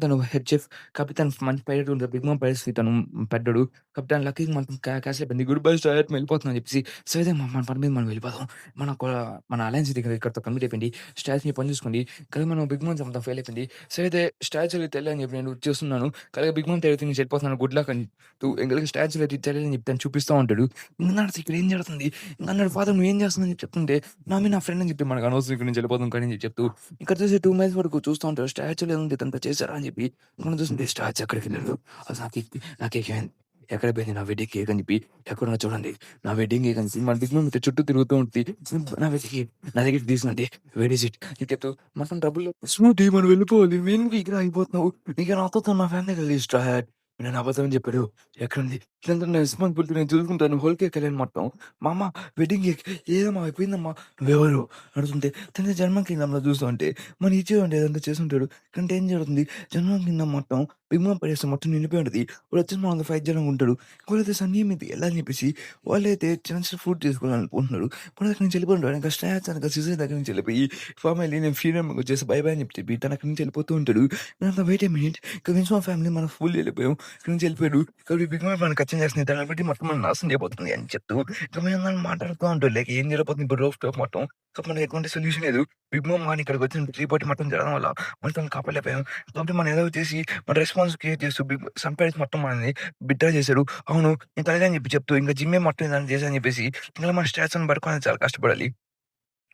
తను హెడ్ చెఫ్ కాబట్టి తను మంచి పైలట్ ఉంటది. బిగ్ మామ్ పైలట్స్‌కి తను పెద్దోడు. కాబట్టి తను లక్కీగా మొత్తం క్యాన్సిల్ అయిపోయింది. గుడ్ బై స్టార్ట్ వెళ్ళిపోతున్నాం అని చెప్పేసి సో అయితే మన పని మీద మనం వెళ్ళిపోదాం. మన కొ మన అలయన్స్ దగ్గర ఇక్కడితో కంప్లీట్ అయిపోయింది. స్టాచ్యూ మీ పని చూసుకోండి. కానీ మనం బిగ్ మామ్ మొత్తం ఫెయిల్ అయిపోయింది. సో అయితే స్టాచ్యూలు తెల్ల అని చెప్పి నేను చూస్తున్నాను. కానీ బిగ్ మామ్ తెలియదు నేను వెళ్ళిపోతున్నాను. గుడ్ లక్ అని చెప్తూ ఎంగలకి స్టాచ్యూలు అయితే తెలియదని చెప్పి తను చూపిస్తా ఉంటాడు. ఇంకన్నాడు ఇక్కడ ఏం జరుగుతుంది? ఇంకన్నాడు ఫాదర్ నువ్వేం చేస్తున్నావు అని చెప్పి చెప్తుంటే నా ఫ్రెండ్ అని చెప్పి మనకు అనవసరం ఇక్కడ నుంచి వెళ్ళిపోతాం కానీ అని చెప్పి చెప్తూ ఇక్కడ చూసి 2 మైల్స్ వరకు చూస్తూ ఉంటారు. స్టాచ్యూలో ఏముంది ఇదంతా చేశారా అని చెప్పి మనం చూస్తుంటే స్టాచ్యూ ఎక్కడికెళ్ళాడు. అసలు నాకేమైంది? ఎక్కడ పోయింది నా వెడ్డింగ్ కేక్ అని చెప్పి ఎక్కడున్నా చూడండి. నా వెడ్డింగ్ కేక్ అనేసి మన బిగ్ మామ్ చుట్టూ తిరుగుతూ ఉంటది. నా వెడ్డింగ్ కేక్ నా దగ్గర తీసుకురండి. Where is it? ఇది చెప్తూ మొత్తం డబ్బులు స్మూతీ మనం వెళ్ళిపోవాలి. మెయిన్ వీక్‌గా అయిపోతున్నావు. నీకేమైనా అవుతుందా నా ఫ్యామిలీ కలిసి స్టార్ట్ నేను అబద్ధమని చెప్పాడు. ఎక్కడుంది? ఇదంతా నా రెస్పాన్సిబిలిటీ నేను చూసుకుంటాను. హోల్ కేక్ ఎళ్ళాను మొత్తం. మా అమ్మ వెడ్డింగ్ కేక్ ఏదమ్మా అయిపోయిందమ్మా. నువ్వెవరు? అడుగుతుంటే తన జన్మ కింగడమ్‌లో చూస్తుంటే మన ఇచ్చేవాడు ఏదంటే చేసుంటాడు. కానీ ఏం జరుగుతుంది? జన్మ కింగడమ్ మొత్తం బిగ్ మామ్ పడేస్తే మొత్తం నిండిపోయి ఉంటది. వాడొచ్చేసి మనతో ఫైట్ చేయాలనుకుంటాడు. వాళ్ళైతే సన్నీ మీదకి ఎళ్ళాలని చెప్పేసి వాళ్ళైతే చిన్న చిన్న ఫుడ్ చేసుకోవాలనుకుంటున్నారు. మన దగ్గర నుంచి వెళ్ళిపోతుంటాడు. ఇంకా స్టాట్స్ అనక సిజర్ దగ్గర నుంచి వెళ్ళిపోయి ఫార్మల్లీ నేను ఫ్రీడమ్‌కి వచ్చేసి బై బై అని చెప్పి తను అక్కడి నుంచి వెళ్ళిపోతూ ఉంటాడు. నేనంతా వెయిట్ ఎ మినిట్ ఇక్కడ నుంచి మా ఫ్యామిలీ మనం ఫుల్ వెళ్ళిపోయాం. ఇక్కడి నుంచి వెళ్ళిపోయాడు. కాబట్టి బిగ్ బాస్ మనకు ఖచ్చితంగా చేస్తుంది. దాన్ని బట్టి మొత్తం మనం నాశనం చేయబోతుంది అని చెప్తూ ఇక మేము అందరం మాట్లాడుతూ ఉంటాం. లైక్ ఏం జరగబోతుంది ఇప్పుడు రోఫ్ టాప్ మొత్తం. సో మనకి ఎటువంటి సొల్యూషన్ లేదు. బిగ్ బామ్ గాని ఇక్కడికి వచ్చిన 3 పార్టీ మొత్తం జరగడం వల్ల మొత్తం కాపాడలేకపోయాం. కాబట్టి మనం ఏదో చేసి మన రెస్పాన్స్ క్రియేట్ చేస్తూ సంపాదించి మొత్తం మనల్ని బిట్రా చేశాడు. అవును నేను తలగా అని చెప్పి చెప్తూ ఇంకా జిమ్మే మొత్తం ఇదని చేశా అని చెప్పేసి ఇంకా మన స్టాట్స్‌ని పట్టుకొని చాలా కష్టపడాలి.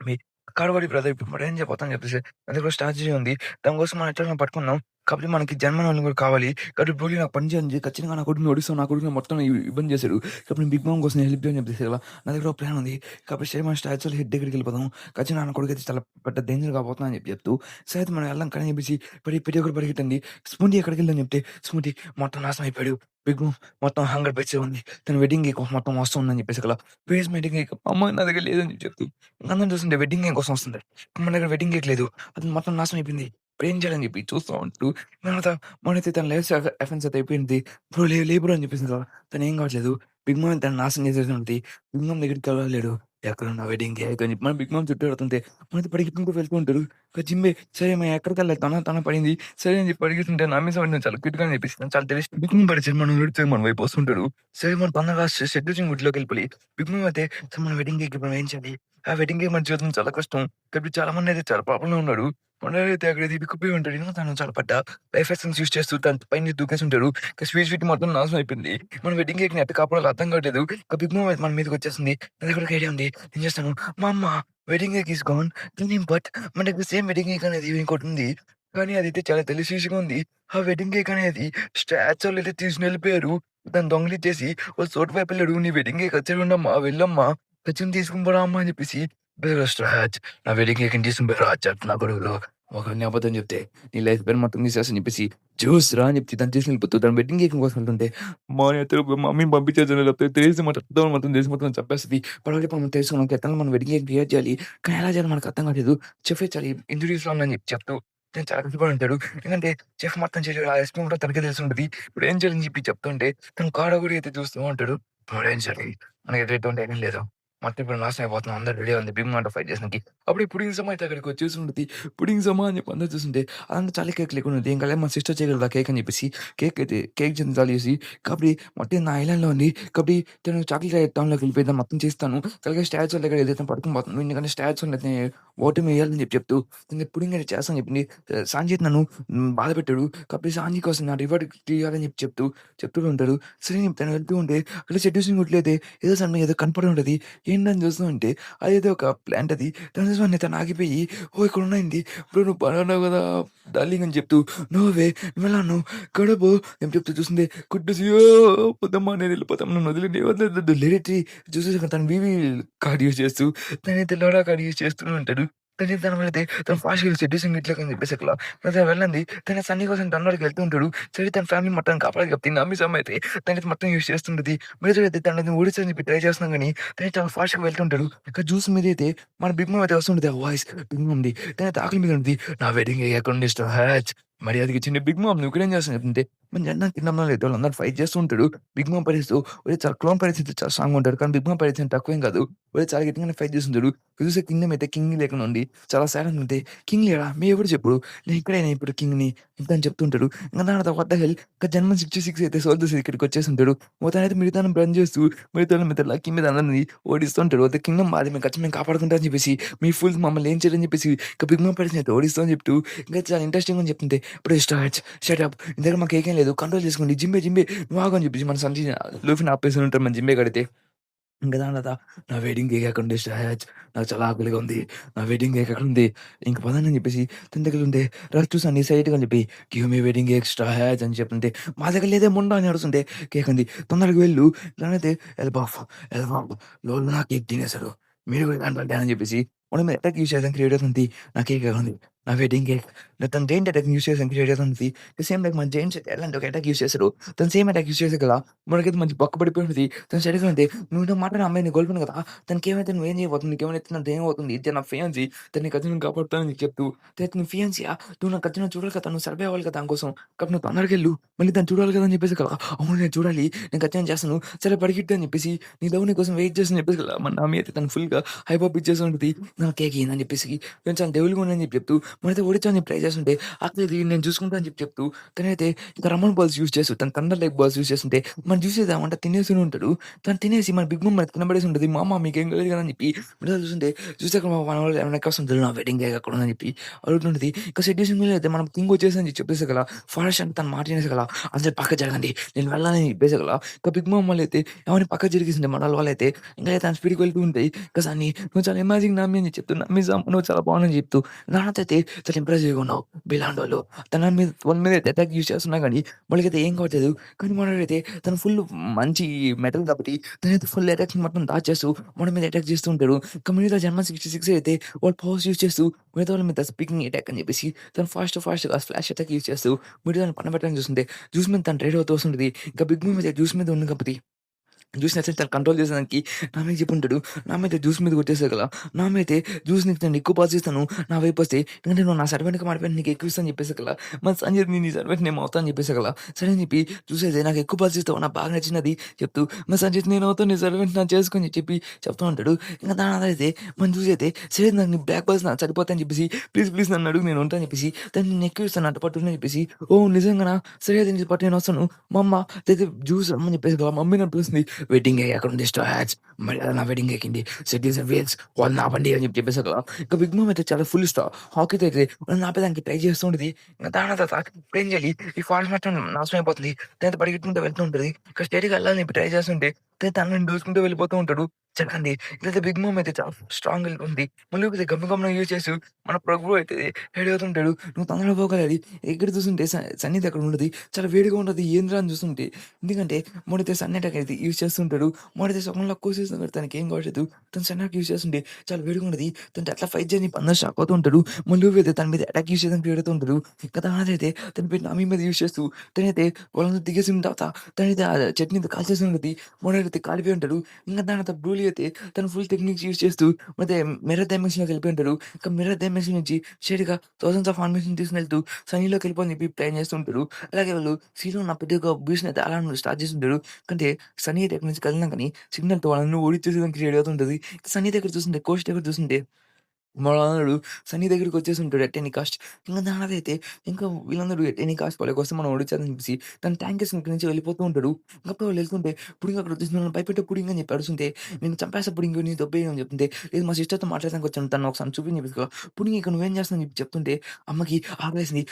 మీ కాడబడి బ్రదర్ ఇప్పుడు మరేం చెప్పొద్దని చెప్పేసి నా దగ్గర స్ట్రాటజీ ఉంది. దానికోసం మనం ఎట్లైనా పట్టుకున్నాం. కాబట్టి మనకి జన్మనోళ్ళు కూడా కావాలి. కాబట్టి బ్రోలీ నాకు పని చేయండి. ఖచ్చితంగా నా కొడుకుని ఓడిస్తాను. నా కొడుకుని మొత్తం ఇబ్బంది చేశాడు. కాబట్టి నేను బిగ్ మామ్ కోసం హెల్ప్ చేయని చెప్పేసి ఇలా నా దగ్గర ఒక ప్లాన్ ఉంది. కాబట్టి సరే మన స్టాచ్యూలో హెడ్ దగ్గరికి వెళ్ళిపోదాం. ఖచ్చితంగా నా కొడుకైతే చాలా పెద్ద డేంజర్ కాబోతున్నా అని చెప్పి చెప్తూ సరే అయితే మనం వెళ్దాం కానీ చెప్పేసి ప్రతి ఒక్కరు పరిగెట్టండి. స్మూతీ ఎక్కడికెళ్ళని చెప్తే స్మూతీ మొత్తం నాశనం అయిపోయాడు. బిగ్ మామ్ మొత్తం హంగర్ బైట్సే ఉంది. తన వెడ్డింగ్ కేక్ మొత్తం వస్తుందని చెప్పేసి అలా ఫేస్ వెడ్డింగ్ కేక్ అమ్మ నా దగ్గర లేదని చెప్తూ అందరం చూస్తుంటే వెడ్డింగ్ కేక్ కోసం వస్తుంది. మన దగ్గర వెడ్డింగ్ కేక్ లేదు. అది మొత్తం నాశనం అయిపోయింది. ఇప్పుడేం చేయాలని చెప్పి చూస్తా ఉంటూ తర్వాత మనైతే తన లైఫ్ అఫెన్స్ అయితే అయిపోయింది. బ్రో లే బ్రో అని చెప్పేసి కదా! తనేం కావట్లేదు. బిగ్ మామ్ తనని నాశనం చేసేసినట్టు బిగ్ మామ్ దగ్గరికి కలవలేడు. ఎక్కడున్న వెడ్డింగ్ కేక్ అని చెప్పి మన బిగ్ మామ్ చుట్టూ ఆడుతుంటే మనతో పరిగెత్తుకుంటూ వెళ్తూ ఉంటారు. ఇక జిమ్మే సరే మేము ఎక్కడికెళ్ళలేదు తన పడింది. సరే అని చెప్పి పరిగెత్తుంటే నా మీద పడింది చాలా క్విట్‌గా అని చెప్పేసి నాకు చాలా తెలిసి బిగ్ మామ్ పరిచయం మనం నడిచే మన వైపు వస్తుంటాడు. సరే మనం తొందరగా షెడ్యూల్ గుడిలోకి వెళ్ళిపోయి బిగ్ మామ్ అయితే "సార్ మన వెడ్డింగ్ కేక్ మనం ఏం చేయాలి? ఆ వెడ్డింగ్ కేక్ మన జీవితంలో చాలా కష్టం. కాబట్టి చాలా మంది అయితే చాలా ప్రాబ్లమ్‌లో ఉన్నాడు. మనోడైతే అక్కడ బిక్కుపోయి ఉంటాడు. ఎందుకంటే తను చాలా పెద్ద లైఫ్ ఎసెన్స్ యూజ్ చేస్తూ తన పైనుంచి దూకేసుంటాడు. ఇక స్వీట్ మొత్తం నాశనం అయిపోయింది. మన వెడ్డింగ్ కేక్‌ని ఎట్ట కాపాడాలో అర్థం కావట్లేదు. ఇక బిగ్ మామ్ అయితే మన మీదకొచ్చేసింది. నా దగ్గర ఒక ఐడియా ఉంది. ఏం చేస్తాను, మా అమ్మ వెడ్డింగ్ కేక్ ఈస్ గాన్. కానీ బట్ మన దగ్గర సేమ్ వెడ్డింగ్ కేక్ అనేది ఇంకోటుంది. కానీ అదైతే చాలా డెలిషియస్‌గా ఉంది. ఆ వెడ్డింగ్ కేక్ అనేది స్టాచ్యూలయితే తీసుకొని వెళ్ళిపోయారు. దాన్ని దొంగిలించేసి ఓ చోటు వైపు వెళ్ళాడు. నీ వెడ్డింగ్ కేక్ వచ్చే ఉండమ్మా వెళ్ళమ్మా. ఖచ్చితంగా తీసుకొని పోరా అమ్మా అని చెప్పేసి స్టాచ్ నా వెడ్డింగ్ కేక్‌ని తీసుకొని పోయిరా చెత్త నా కొడుకులు. ఒకడిని అబద్ధం చెప్తే నీ లైఫ్ పేరు మొత్తం తీసేస్తా అని చెప్పేసి జ్యూస్ రా అని చెప్పి దాన్ని తీసుకొని వెళ్ళిపోతూ తన వెడ్డింగ్ కేక్ కోసం వెళ్తుంటే మా మమ్మీని పంపించేసాను లేకపోతే తెలిసి మొత్తం దేశం మొత్తం చంపేస్తది. పడవలి మనం తెలుసుకున్నాం ఎట్లా మనం వెడ్డింగ్ కేక్ క్రియేట్ చేయాలి. కానీ ఎలా చేయాలో మనకు అర్థం కాలేదు. చెఫే చాలా ఇంజురీస్‌లో ఉందని చెప్పి చెప్తూ నేను చాలా కష్టపడి ఉంటాడు. ఎందుకంటే చెఫ్ మొత్తం చేసాడు. ఆ రెసిపీ కూడా తనకే తెలిసుంటది. ఇప్పుడు ఏం చేయాలని చెప్పి చెప్తుంటే తను కాడ కూడా అయితే చూస్తూ ఉంటాడు. ఇప్పుడేం చేయాలి? మనకి ఎటువంటి ఐడియా లేదు. మొత్తం ఇప్పుడు నాశనం అయిపోతున్నాం. అందరూ రెడీగా ఉంది భీమ్ అంట ఫైట్ చేసడానికి. అప్పుడు ఈ పుడింగ్ సమ అయితే అక్కడికి వచ్చేసి ఉంటది. పుడింగ్ సమ అని చెప్పి అందరూ చూస్తుంటే అదంతా చాలా కేక్ లేకుండా ఉంది. ఇంకా మా సిస్టర్ చేయగలదా కేక్ అని చెప్పేసి కేక్ చింతాలు చేసి కాబట్టి మొత్తం నా ఐలాండ్‌లో ఉంది. కాబట్టి తను చాక్లేట్ టౌన్‌లోకి వెళ్ళిపోయిద్దాం మొత్తం చేస్తాను. అలాగే స్టాచ్యూ దగ్గర ఏదైతే పడుకొని పోతున్నాను. ఎందుకంటే స్టాచ్యూని అయితే ఓటమి వేయాలని చెప్పి చెప్తూ నేను పుడింగ్ అయితే చేస్తాను చెప్పింది. సాంజీత్ నన్ను బాధపెట్టాడు. కాబట్టి సాంజీ కోసం నా రివార్డ్ తీయాలని చెప్తూ ఉంటాడు. సరే అని తను వెళ్తూ ఉంటే అక్కడ సెడ్యూసింగ్ కొట్లయితే ఏదో సడెన్‌గా ఏదో కనపడి ఉంటది. ఏంటని చూస్తూ ఉంటే అదేదో ఒక ప్లాంట్ అది. దాన్ని చూసి తను ఆగిపోయి "ఓహ్! ఇక్కడ ఉన్నాయేంటి? బ్రో నువ్వు బాగున్నావు కదా డార్లింగ్" అని చెప్తూ "నో వే నువ్వెలా అన్నావు? కడుపు" అని చెప్తూ చూస్తుంది. గుడ్ టు సీ యూ వద్దమ్మా నేను వెళ్ళిపోతాను. నన్ను వదిలేయండి. వద్దు లేడీ చూసేసి తను వీవీ కార్డ్ యూజ్ చేస్తూ తనైతే లోడా కార్డ్ యూజ్ చేస్తూనే ఉంటాడు. కానీ తను వెళితే తను ఫాస్ట్‌గా సెడ్యూసింగ్ ఇట్లకని చెప్పేసి అట్లా తను వెళ్ళంది. తను సన్నీ కోసం టౌన్‌లోకి వెళ్తూ ఉంటాడు. సరే తన ఫ్యామిలీ మొత్తం కాపాడాలి కాబట్టి నమ్మి సమ్ అయితే తనైతే మొత్తం యూజ్ చేస్తుంటది. మిగతాదైతే తనని ఓడించని చెప్పి ట్రై చేస్తున్నాం గానీ తను చాలా ఫాస్ట్‌గా వెళ్తుంటాడు. ఇక జ్యూస్ మీదైతే మన బిగ్ మామ్ అయితే వస్తుంటది. ఆ వాయిస్ బిగ్ మామ్‌ది. తనైతే ఆకలి మీద ఉంటది. నా వెడ్డింగ్ ఎక్కడుంది ఇష్టం హ్యాచ్ మర్యాదకి ఇచ్చింది. బిగ్ మామ్ నువ్వు ఇక్కడేం చేస్తున్నావు చెప్తుంటే మన జెండా కిందలో లేదు వాళ్ళందరూ ఫైట్ చేస్తూ ఉంటాడు. బిగ్ మామ్ పరిస్థితి చాలా క్లోన్ పరిస్థితి చాలా స్ట్రాంగ్‌గా ఉంటాడు. కానీ బిగ్ మామ్ పరిస్థితి తక్కువేం కాదు. చాలా గట్టిగానే ఫైట్ చేస్తుంటాడు. చూసే కింగ్‌డమ్ అయితే కింగ్ లేకుండా ఉండి చాలా సాడ్‌గా ఉంటే కింగ్ లేడా? ఎవరు చెప్పు? నేను ఇక్కడేనా ఇప్పుడు కింగ్‌ని ఇంత అని చెప్తుంటాడు. ఇంక దాని తర్వాత వాట్ ద హెల్ ఇక జన్మ 66 అయితే సోల్జర్స్ ఇక్కడికి వచ్చేసుంటాడు. మొత్తానైతే మిగతాని రన్ చేస్తూ మిగతా లక్కీ మీద అందరిని ఓడిస్తుంటాడు. అయితే కింగ్‌డమ్ మాది మేము ఖచ్చితంగా మేము కాపాడుకుంటాం అని చెప్పేసి మీ ఫూల్స్ మమ్మల్ని ఏం చేయరని చెప్పేసి ఇక బిగ్ మామ్ పరిస్థితి అయితే ఓడిస్తాం అని చెప్తూ ఇంకా చాలా ఇంట్రెస్టింగ్‌గా అని చెప్తుంటే ఇప్పుడు స్టార్ట్స్ షటప్ నీ దగ్గర మాకు ఏకేం లేదు కంట్రోల్ చేసుకోండి. జింబే నువ్వు ఆగు అని చెప్పేసి మన సంజయ్ లూఫీని ఆపేసి ఉంటారు మన జింబే గడితే. ఇంక దాని తర్వాత నా వెడ్డింగ్ కేక్ ఎక్కడుంది షాహజ్ నాకు చాలా ఆకలిగా ఉంది. నా వెడ్డింగ్ కేక్ ఎక్కడుంది? ఇంక పదండి అని చెప్పేసి తన దగ్గర ఉంటే రా చూసాను నీ సైట్‌గా అని చెప్పి గివ్ మీ వెడ్డింగ్ కేక్ షాహజ్ అని చెప్తుంటే మా దగ్గర లేదే మొండా అని అడుగుతుంటే కేక్ ఉంది. తొందరగా వెళ్ళు లేకపోతే ఎల్బాఫ్ లోళ్ళు నా కేక్ తినేసాడు. మీరు కూడా దాంట్లో అని చెప్పేసి వాడి మీద అటాక్ యూజ్ చేయడానికి క్రియేట్ అవుతుంది. నా కేక్ ఎక్కడుంది? నా వెడ్డింగ్ కేక్ తను జైంట్ అటాక్ యూజ్ చేసానికి రెడీ అవుతుంది. సేమ్ లైక్ మన జైంట్స్ అయితే ఎలాంటి ఒక అటాక్ యూజ్ చేస్తారో తను సేమ్ అటాక్ యూజ్ చేసే కదా మనకైతే మంచి పక్క పడిపోయింది. తను సరిగ్గా ఉంది. నువ్వు మాట నా అమ్మాయిని గోల్పోను కదా! తనకేమైతే నువ్వేం చేయబోతుంది? నీకేమైతే నాదేమవుతుంది? ఇది నా ఫియాన్సీ. తను నీ కజిన్‌ని కాపాడుతానని నీకు చెప్తూ, నీ ఫియాన్సీయా? నువ్వు నా కజిన్‌ని చూడాలి కదా! నువ్వు సర్వైవ్ అవ్వాలి కదా దాని కోసం. కాబట్టి నువ్వు తొందరగెళ్ళు. మళ్ళీ దాన్ని చూడాలి కదా! అని చెప్పేసి కదా! అవును నేను చూడాలి. నేను ఖచ్చితంగా చేస్తాను. సరే పరిగెట్టు అని చెప్పేసి నీ లవ్ నీ కోసం వెయిట్ చేస్తని చెప్పేసి కదా! మన నామి అయితే తను ఫుల్‌గా హైపర్ పిచ్చేసి ఉంటది. నాకు కేక్ ఇయ్యండి అని చెప్పేసి కొంచెం డెవిల్‌గా ఉండని చెప్పి చెప్తూ మనైతే ఓడించమని చెప్పి ట్రై చేస్తుంటే అక్కడిది నేను చూసుకుంటా అని చెప్పి చెప్తూ తనైతే ఇంకా రమ్మన్ బాల్స్ యూజ్ చేస్తూ తను థండర్ లైక్ బాల్స్ యూజ్ చేస్తుంటే మనం చూసేదామంటే తినేస్తూనే ఉంటాడు. తను తినేసి మన బిగ్ మమ్ కింద పడేసి ఉంటది. మా అమ్మ మీకేం కాలేదు కదా అని చెప్పి వీడియోలో చూస్తుంటే చూసాక మన వాళ్ళు ఏమైనా వస్తుంది నా వెడ్డింగ్ కేక్ అక్కడ ఉందని చెప్పి అడుగుతుంటది. ఇంకా సెడ్యూసింగ్ అయితే మనం కింగ్ వచ్చేసి చెప్పేసి కదా ఫారెస్ట్ అంటే తను మాట వినేసి కదా అందరు పక్క జరగండి నేను వెళ్ళాలని చెప్పేసి కదా ఇంకా బిగ్ మమ్ వాళ్ళు అయితే ఎవరిని పక్క జరిగేసింది మన వాళ్ళు అయితే ఇంకా తన స్పీడ్కి వెళ్తూ ఉంటాయి. ఇంకా సన్ని నువ్వు చాలా అమేజింగ్ నమ్మి అని చెప్తూ నమ్మిజం నువ్వు చాలా బాగుందని చెప్తూ నాన్నతో చాలా ఇంప్రెసివ్‌గా ఉన్నావు. బిలాండోలో తన మీద వాళ్ళ మీద అటాక్ యూజ్ చేస్తున్నా గానీ వాళ్ళకైతే ఏం కావట్లేదు. కానీ మనోడైతే తను ఫుల్ మంచి మెటల్ కాబట్టి తనైతే ఫుల్ అటాక్స్ మొత్తం దాచేస్తూ మన మీద అటాక్ చేస్తూ ఉంటాడు. కమ్యూనిటీలో జన్మ 66 అయితే వాళ్ళు పవర్స్ యూజ్ చేస్తూ మిగతా వాళ్ళ మీద స్పీకింగ్ అటాక్ అని చెప్పేసి తను ఫాస్ట్‌గా ఫ్లాష్ అటాక్ యూజ్ చేస్తూ మిగతావాళ్ళని పనబెట్టడానికి చూస్తుంటే జ్యూస్ మీద తను ట్రైడ్ అవుతూ వస్తుంటది. ఇంకా బిగ్ మూమ్ అయితే జ్యూస్ మీద ఉంది కాబట్టి జ్యూస్‌ని అసలు తను కంట్రోల్ చేసేదానికి నా మీద చెప్పుంటాడు. నా మీద జ్యూస్ మీద కొట్టేసావు కదా! నా మీదైతే జ్యూస్ నీకు నేను ఎక్కువ పాస్ ఇస్తాను. నా వైపొస్తే ఎందుకంటే నువ్వు నా సర్వెంట్‌గా మారిపోయాను నీకు ఎక్కువ ఇస్తా అని చెప్పేసావు కదా! మరి సంజయ్ నేను నీ సర్వెంట్ నేను అవుతా అని చెప్పేసావు కదా! సరే అని చెప్పి జ్యూస్ అయితే నాకు ఎక్కువ పాస్ ఇస్తావు నాకు బాగా నచ్చినది చెప్తూ మరి సంజయ్ నేను అవుతాను నీ సర్వెంట్ నా చేసుకో అని చెప్పి చెప్తూ ఉంటాడు. ఇంకా దాని ఆధారైతే మన జ్యూస్ అయితే సరే నాకు నీ బ్లాక్ బాల్స్ నాకు సరిపోతాయి అని చెప్పేసి ప్లీజ్ నన్ను అడుగు నేను ఉంటా అని చెప్పేసి దాన్ని నేను ఎక్కువ ఇస్తాను నాతో పాటు అని చెప్పేసి ఓహ్! నిజంగానా? సరే అయితే నీతో పాటు నేను వస్తాను. మా అమ్మ అయితే జ్యూస్ రమ్మని చెప్పేసి కదా మమ్మీ నన్ను పిలుస్తుంది. వెడ్డింగ్ కేక్ ఎక్కడుంది స్టో హ్యాట్స్ మరి నా వెడ్డింగ్ కేక్ ఏంటి సిటీస్ అండ్ వేల్స్ వాళ్ళు నా బండి అని చెప్పి చెప్పేసారు కదా ఇంకా బిగ్ మమ్ అయితే చాలా ఫుల్ స్టార్ హాకీతో అయితే వాళ్ళని ఆపేదానికి ట్రై చేస్తూ ఉంటుంది. ఇంకా దాని తర్వాత ఇప్పుడు ఏం చేయాలి ఈ ఫాల్స్ మొత్తం నాశనం అయిపోతుంది. దాంతో పరిగెట్టుకుంటూ వెళ్తూ ఉంటుంది. ఇంకా స్టేట్కి వెళ్ళాలని చెప్పి ట్రై చేస్తుంటే తనని దూసుకుంటూ వెళ్ళిపోతూ ఉంటాడు. చెప్పండి ఇట్లయితే బిగ్ మమ్ అయితే చాలా స్ట్రాంగ్ వెళ్తుంది. మళ్ళీ అయితే గమ్మ యూజ్ చేస్తూ మన ప్రభు అయితే రెడీ అవుతుంటాడు. నువ్వు తొందరగా పోగలది ఎక్కడ చూస్తుంటే సన్నిధి అక్కడ ఉండదు చాలా వేడిగా ఉంటుంది ఏంద్రా అని చూస్తుంటే ఎందుకంటే మూడైతే సన్ అటాక్ అయితే యూజ్ చేస్తుంటాడు. మూడైతే సగంలో కోసేస్తున్నాడు తనకి ఏం కావట్లేదు. తను సన్ అటాక్ యూజ్ చేస్తుంటే చాలా వేడిగా ఉన్నది. తను అట్లా ఫైట్ చేయని అందరూ షాక్ అవుతూ ఉంటాడు. మళ్ళీ అయితే తన మీద అటాక్ యూజ్ చేయడానికి వేడుతూ ఉంటాడు. ఇంకా తనైతే తన పేరు నామీ మీద యూజ్ చేస్తూ తనైతే వాళ్ళందరూ దిగేసిన తర్వాత తనైతే ఆ చట్నీ కాల్చేసి ఉంటుంది. మూడైతే కాలిపోయి ఉంటాడు. ఇంకా దాని తర్వాత బ్రూలీ అయితే తను ఫుల్ టెక్నిక్స్ యూజ్ చేస్తూ ಮತ್ತೆ మిర్రర్ డైమెన్షన్‌లోకి వెళ్ళిపోయింటాడు. ఇంకా మిర్రర్ డైమెన్షన్ నుంచి స్ట్రెయిట్‌గా థౌసండ్స్ ఆఫ్ ఆర్మీస్‌ని తీసుకెళ్తూ సనీలోకి వెళ్ళిపోని చెప్పి ప్లాన్ చేస్తూ ఉంటాడు. అలాగే వాళ్ళు సీలో ఉన్న పెద్దగా బీచ్‌ని అయితే అలా స్టార్ట్ చేస్తుంటాడు. అంటే సన్నీ అయితే ఎక్కడి నుంచి కదిలినాకని సిగ్నల్‌తో వాళ్ళని ఓడించేసేదానికి రెడీ అవుతుంటది. సన్నీ దగ్గర చూస్తుంటే కోచ్ దగ్గర చూస్తుంటే వాడు సన్నీ దగ్గరికి వచ్చేసుంటాడు ఎట్ ఎనీ కాస్ట్. ఇంక నాదైతే ఇంకా వీళ్ళందరూ ఎట్ ఎనీ కాస్ట్ వాళ్ళ కోసం మనం ఓడించాలని చెప్పేసి తను ట్యాంకేసి ఇక్కడి నుంచి వెళ్ళిపోతూ ఉంటాడు. ఇంకప్పుడు వాళ్ళు వెళ్తుంటే పుడింగ్ అక్కడ వచ్చేసి నన్ను భయపెట్టే పుడింగ్ అని చెప్పి అరుస్తుంటే నేను చంపేస్తా పుడింగ్ నీ దొబ్బేయ్ అని చెప్తుంటే లేదు మా సిస్టర్‌తో మాట్లాడడానికి వచ్చాను తను ఒకసారి చూపించి చెప్పేసి పుడింగ్ ఇక్కడ నువ్వేం చేస్తున్నావు అని చెప్పి చెప్తుంటే అమ్మకి ఆకలేసింది.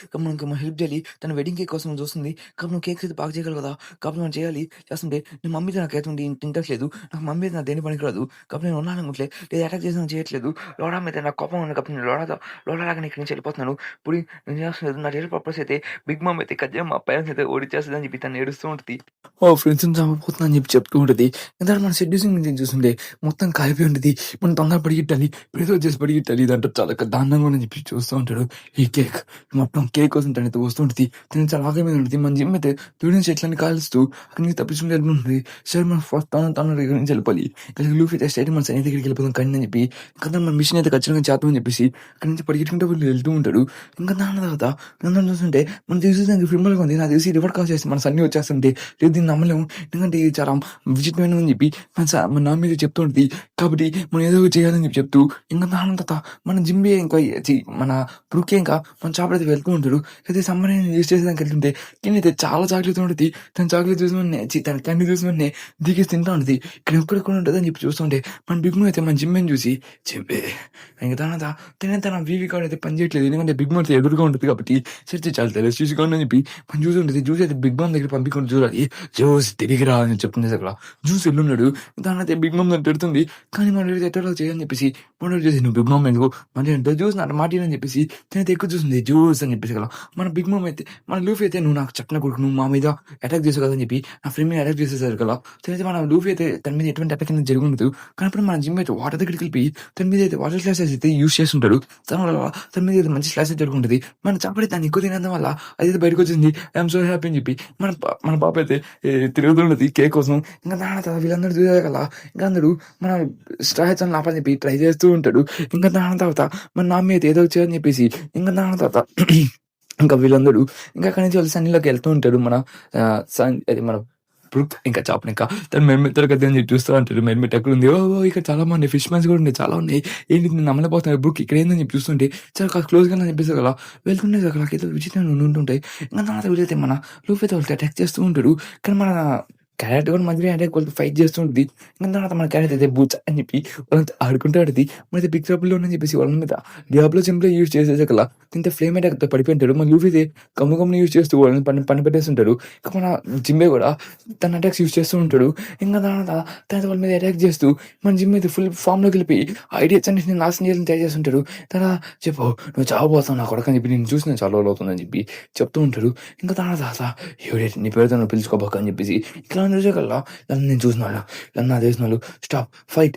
మనం హెల్ప్ చేయాలి. తన వెడ్డింగ్ కేక్ కోసం చూస్తుంది. కాబట్టి నువ్వు కేక్స్ అయితే బాగా చేయగలవు కదా! కాబట్టి మనం చేయాలి. చేస్తుంటే నేను మమ్మీతో నాకైతే తింటట్లేదు. నాకు మమ్మీ అయితే నాకు దేనికి పనికిరాదు. కాబట్టి నేను ఉన్నాననుకోవట్లే లేదు అటాక్ చేసినా చేయట్లేదు. లోడా మీద నాకు కోపం ఉంది కాబట్టి నేను లోడాలాగా ఇక్కడి నుంచి వెళ్ళిపోతున్నాను. ఇప్పుడు నేను చేస్తలేదు నా రియల్ పర్పస్ అయితే బిగ్ మామ్ అయితే ఖచ్చితంగా మా పేరెంట్స్ అయితే ఓడిచ్చేస్తదని చెప్పి తను ఏడుస్తూ ఉంటది. ఫ్రెండ్స్‌ని చంపబోతున్నా అని చెప్పి చెప్తూ ఉంటది. ఇందాక మన సెడ్యూసింగ్ నుంచి చూస్తుంటే మొత్తం కాలిపోయి ఉంటది. మనం తొందరగా పరిగెట్టాలి. ఏదో చేసి పరిగెట్టాలి. దాంట్లో చాలా దారుణంగా ఉందని చెప్పి చూస్తూ ఉంటాడు. ఈ కేక్ మొత్తం కేక్ కోసం తనైతే వస్తూ ఉంటది. తను చాలా ఆకలి మీద ఉంటది. మన జిమ్ అయితే దూరం చెట్లని కాలుస్తూ అక్కడి నుంచి తప్పించుకుంటూ వెళ్తుంటది. సరే మనం ఫస్ట్ తన దగ్గర నుంచి వెళ్ళిపోవాలి. ఇక్కడికి లూఫీ అయితే స్టేట్ మన సైనిక దగ్గరికి వెళ్ళిపోదాం కండి అని చెప్పి ఇంకా మన మిషన్ అయితే ఖచ్చితంగా చేద్దామని చెప్పేసి అక్కడి నుంచి పరిగెట్టుకుంటూ వెళ్తూ ఉంటాడు. ఇంకా దాని తర్వాత అందరం చూస్తుంటే మనం చూసేదానికి ఫిల్మ్‌లో ఉంది. నాకు తెలిసి రివర్స్ కాల్ చేసి మన సన్నీ వచ్చేస్తుంటే లేదు దీన్ని నమ్మలేము. ఎందుకంటే ఇది చాలా విచిత్రమైనదని చెప్పి మన నా మీద చెప్తూ ఉంటది. కాబట్టి మనం ఏదో ఒకటి చేయాలని చెప్పి చెప్తూ ఇంకా దాని తర్వాత మన జిమ్‌బి ఇంకా మన బ్రూకే ఇంకా మన షాప్ అయితే వెళ్తూ ఉంటాడు. అయితే సమ్మర్ యూజ్ చేసేదానికి వెళ్తుంటే తినైతే చాలా చాక్లెట్ ఉంటది. తన చాక్లెట్ చూసిన వెంటనే తన క్యాండీ చూసిన వెంటనే దిగేసి తింటా ఉంటది. ఇక్కడ ఎక్కడెక్కడ ఉంటదని చెప్పి చూస్తుంటే మన బిగ్ మూన్ అయితే మన జిమ్‌ని చూసి జింబే ఇంక తర్వాత తన వీవీ కార్డ్ అయితే పనిచేయట్లేదు. ఎందుకంటే బిగ్ బామ్ ఎదురుగా ఉంటుంది కాబట్టి సరే చాలా తెలిసి చూసుకోండి అని చెప్పి మనం జ్యూస్ ఉంటుంది. జ్యూస్ అయితే బిగ్ బామ్ దగ్గర పంపించుకొని చూడాలి. జ్యూస్ తిరిగి రా అని చెప్తుంది అక్కడ. జ్యూస్ ఎల్లున్నాడు. దానైతే బిగ్ బామ్ నన్ను తిడుతుంది. కానీ మన ఎట్టలో చేయని చెప్పేసి మన చేసి నువ్వు బిగ్ బామ్ ఎందుకు మన జ్యూస్ నా మాట అని చెప్పేసి తనైతే ఎక్కువ చూస్తుంది జ్యూస్ అని చెప్పేసి కదా మన బిగ్ బామ్ అయితే మన లూఫీ అయితే నువ్వు నాకు చెప్పిన కొడుకు నువ్వు మా మీద అటాక్ చేసావు కదా అని చెప్పి నా ఫ్రెండ్ మీద అటాక్ చేసేసారు కదా. అయితే మన లూఫీ అయితే తన మీద ఎటువంటి అటాక్ అనేది జరుగుండదు. కానీ ఇప్పుడు మన జిమ్ అయితే వాటర్ దగ్గరికి వెళ్ళిపోయి తన మీద అయితే వాటర్ క్లాసెస్ అయితే యూజ్ చేస్తుంటాడు. తన మీద మంచి స్లాష్ జరుగుంటది. మన చాపడి దాన్ని ఎక్కువ తినడం వల్ల అదైతే బయటకొచ్చేసింది. ఐయామ్ సో హ్యాపీ అని చెప్పి మన పాప అయితే తిరుగుతున్నది కేక్ కోసం. ఇంకా దాని తర్వాత వీళ్ళందరూ చూసేకల్లా ఇంకా అందరూ మన స్ట్రాహెచ్ ఆపని చెప్పి ట్రై చేస్తూ ఉంటాడు. ఇంకా దాని తర్వాత మన నామ్మ అయితే ఏదో వచ్చాయని చెప్పేసి ఇంకా దాని తర్వాత ఇంకా వీళ్ళందరూ ఇంకా అక్కడి నుంచి వాళ్ళు సన్నీలోకి వెళ్తూ ఉంటాడు. మన అది మన బ్రూక్ ఇంకా చాపని ఇంకా తను మెర్మెట్ దొరకద్దు అని చెప్పి చూస్తూ ఉంటాడు. మెర్మెట్ ఎక్కడ ఉంది? ఓ ఇక్కడ చాలా మంది ఫిష్ మ్యాన్స్ కూడా ఉన్నాయి, చాలా ఉన్నాయి. ఏంటి నేను నమ్మలేకపోతున్నాను బ్రూక్ ఇక్కడ ఏందని చెప్పి చూస్తుంటే చాలా క్లోజ్గా అని చెప్పేసి అలా వెళ్తుండే అక్కడ ఏదో విచిత్రంగా ఉంటుంటాయి. ఇంకా తర్వాత వీళ్ళైతే మన లూఫీ వాళ్ళకి అటాక్ చేస్తూ ఉంటాడు. కానీ మన క్యారెట్ కూడా మధ్యలో అటాక్ వాళ్ళకి ఫైట్ చేస్తూ ఉంటుంది. ఇంకా తర్వాత మన క్యారెట్ అయితే బూచ్ అని చెప్పి వాళ్ళంతా ఆడుకుంటాడు. మరి బిగ్ ట్రబుల్లో అని చెప్పేసి వాళ్ళ మీద డియాబ్లో సింపుల్ యూజ్ చేసేసకల్లా ఇంత ఫ్లేమ్ అటాక్ పడిపోయింటాడు. మన లూఫీ కమ్ముకమ్ముని యూజ్ చేస్తూ వాళ్ళని పని పెట్టేస్తుంటాడు. ఇంకా మన జిమ్మే కూడా తన అటాక్స్ యూజ్ చేస్తూ ఉంటాడు. ఇంకా తర్వాత వాళ్ళ మీద అటాక్ చేస్తూ మన జిమ్ అయితే ఫుల్ ఫామ్లోకి వెళ్ళిపోయి ఐడియాస్ అన్నింటిని నాశనం చేయాలని తయారు చేస్తుంటాడు. తర్వాత చెప్పు నువ్వు చావబోతావు నా కొడకని చెప్పి నేను చూసిన చాలా రోజులు అవుతుందని చెప్పి చెప్తూ ఉంటాడు. ఇంకా తర్వాత ఎవడైతే నీ పేరుతో నువ్వు పిలుచుకోబోక అని చెప్పేసి ఇట్లా చూసేకల్లా నేను చూసిన వాళ్ళు నా తెలిసిన వాళ్ళు స్టాప్ ఫైట్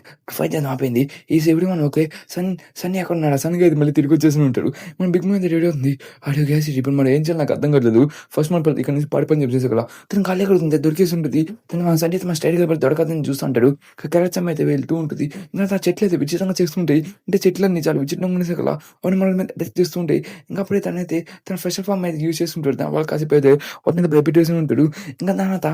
చేద్దాం ఆపోయింది. ఈ ఎవ్రీ వన్ ఓకే. సన్నీ అక్కడ ఉన్నాడు. సన్నిగా అయితే మళ్ళీ తిరిగి వచ్చేసి ఉంటాడు. మన బిగ్ మీద రెడీ అవుతుంది. ఆడియో గ్యాస్ ఇప్పుడు మనం ఏం చేయాలి నాకు అర్థం కావట్లేదు. ఫస్ట్ మన ఇక్కడ నుంచి పడిపోయి చెప్పేసేకల్లా తను ఖాళీ ఎక్కడ ఉంటుంది దొరికేసి ఉంటుంది. తను మన సన్నీ అయితే మన స్టైల్ గా దొరకదని చూస్తూ ఉంటాడు. క్యారెట్స్ అయితే వెళ్తూ ఉంటుంది. ఇంకా ఆ చెట్లు అయితే విచిత్రంగా చేస్తుంటాయి. అంటే చెట్లన్నీ చాలా విచిత్రంగా ఉండేసేకల్లా అవన్నీ మన మీద అటాక్ చేస్తూ ఉంటాయి. ఇంకా అప్పుడే తనైతే తన స్పెషల్ ఫామ్ అయితే యూజ్ చేస్తుంటాడు. దాని వాళ్ళు కాసేపు అయితే వాటి మీద రెప్యూటేసి ఉంటాడు. ఇంకా తర్వాత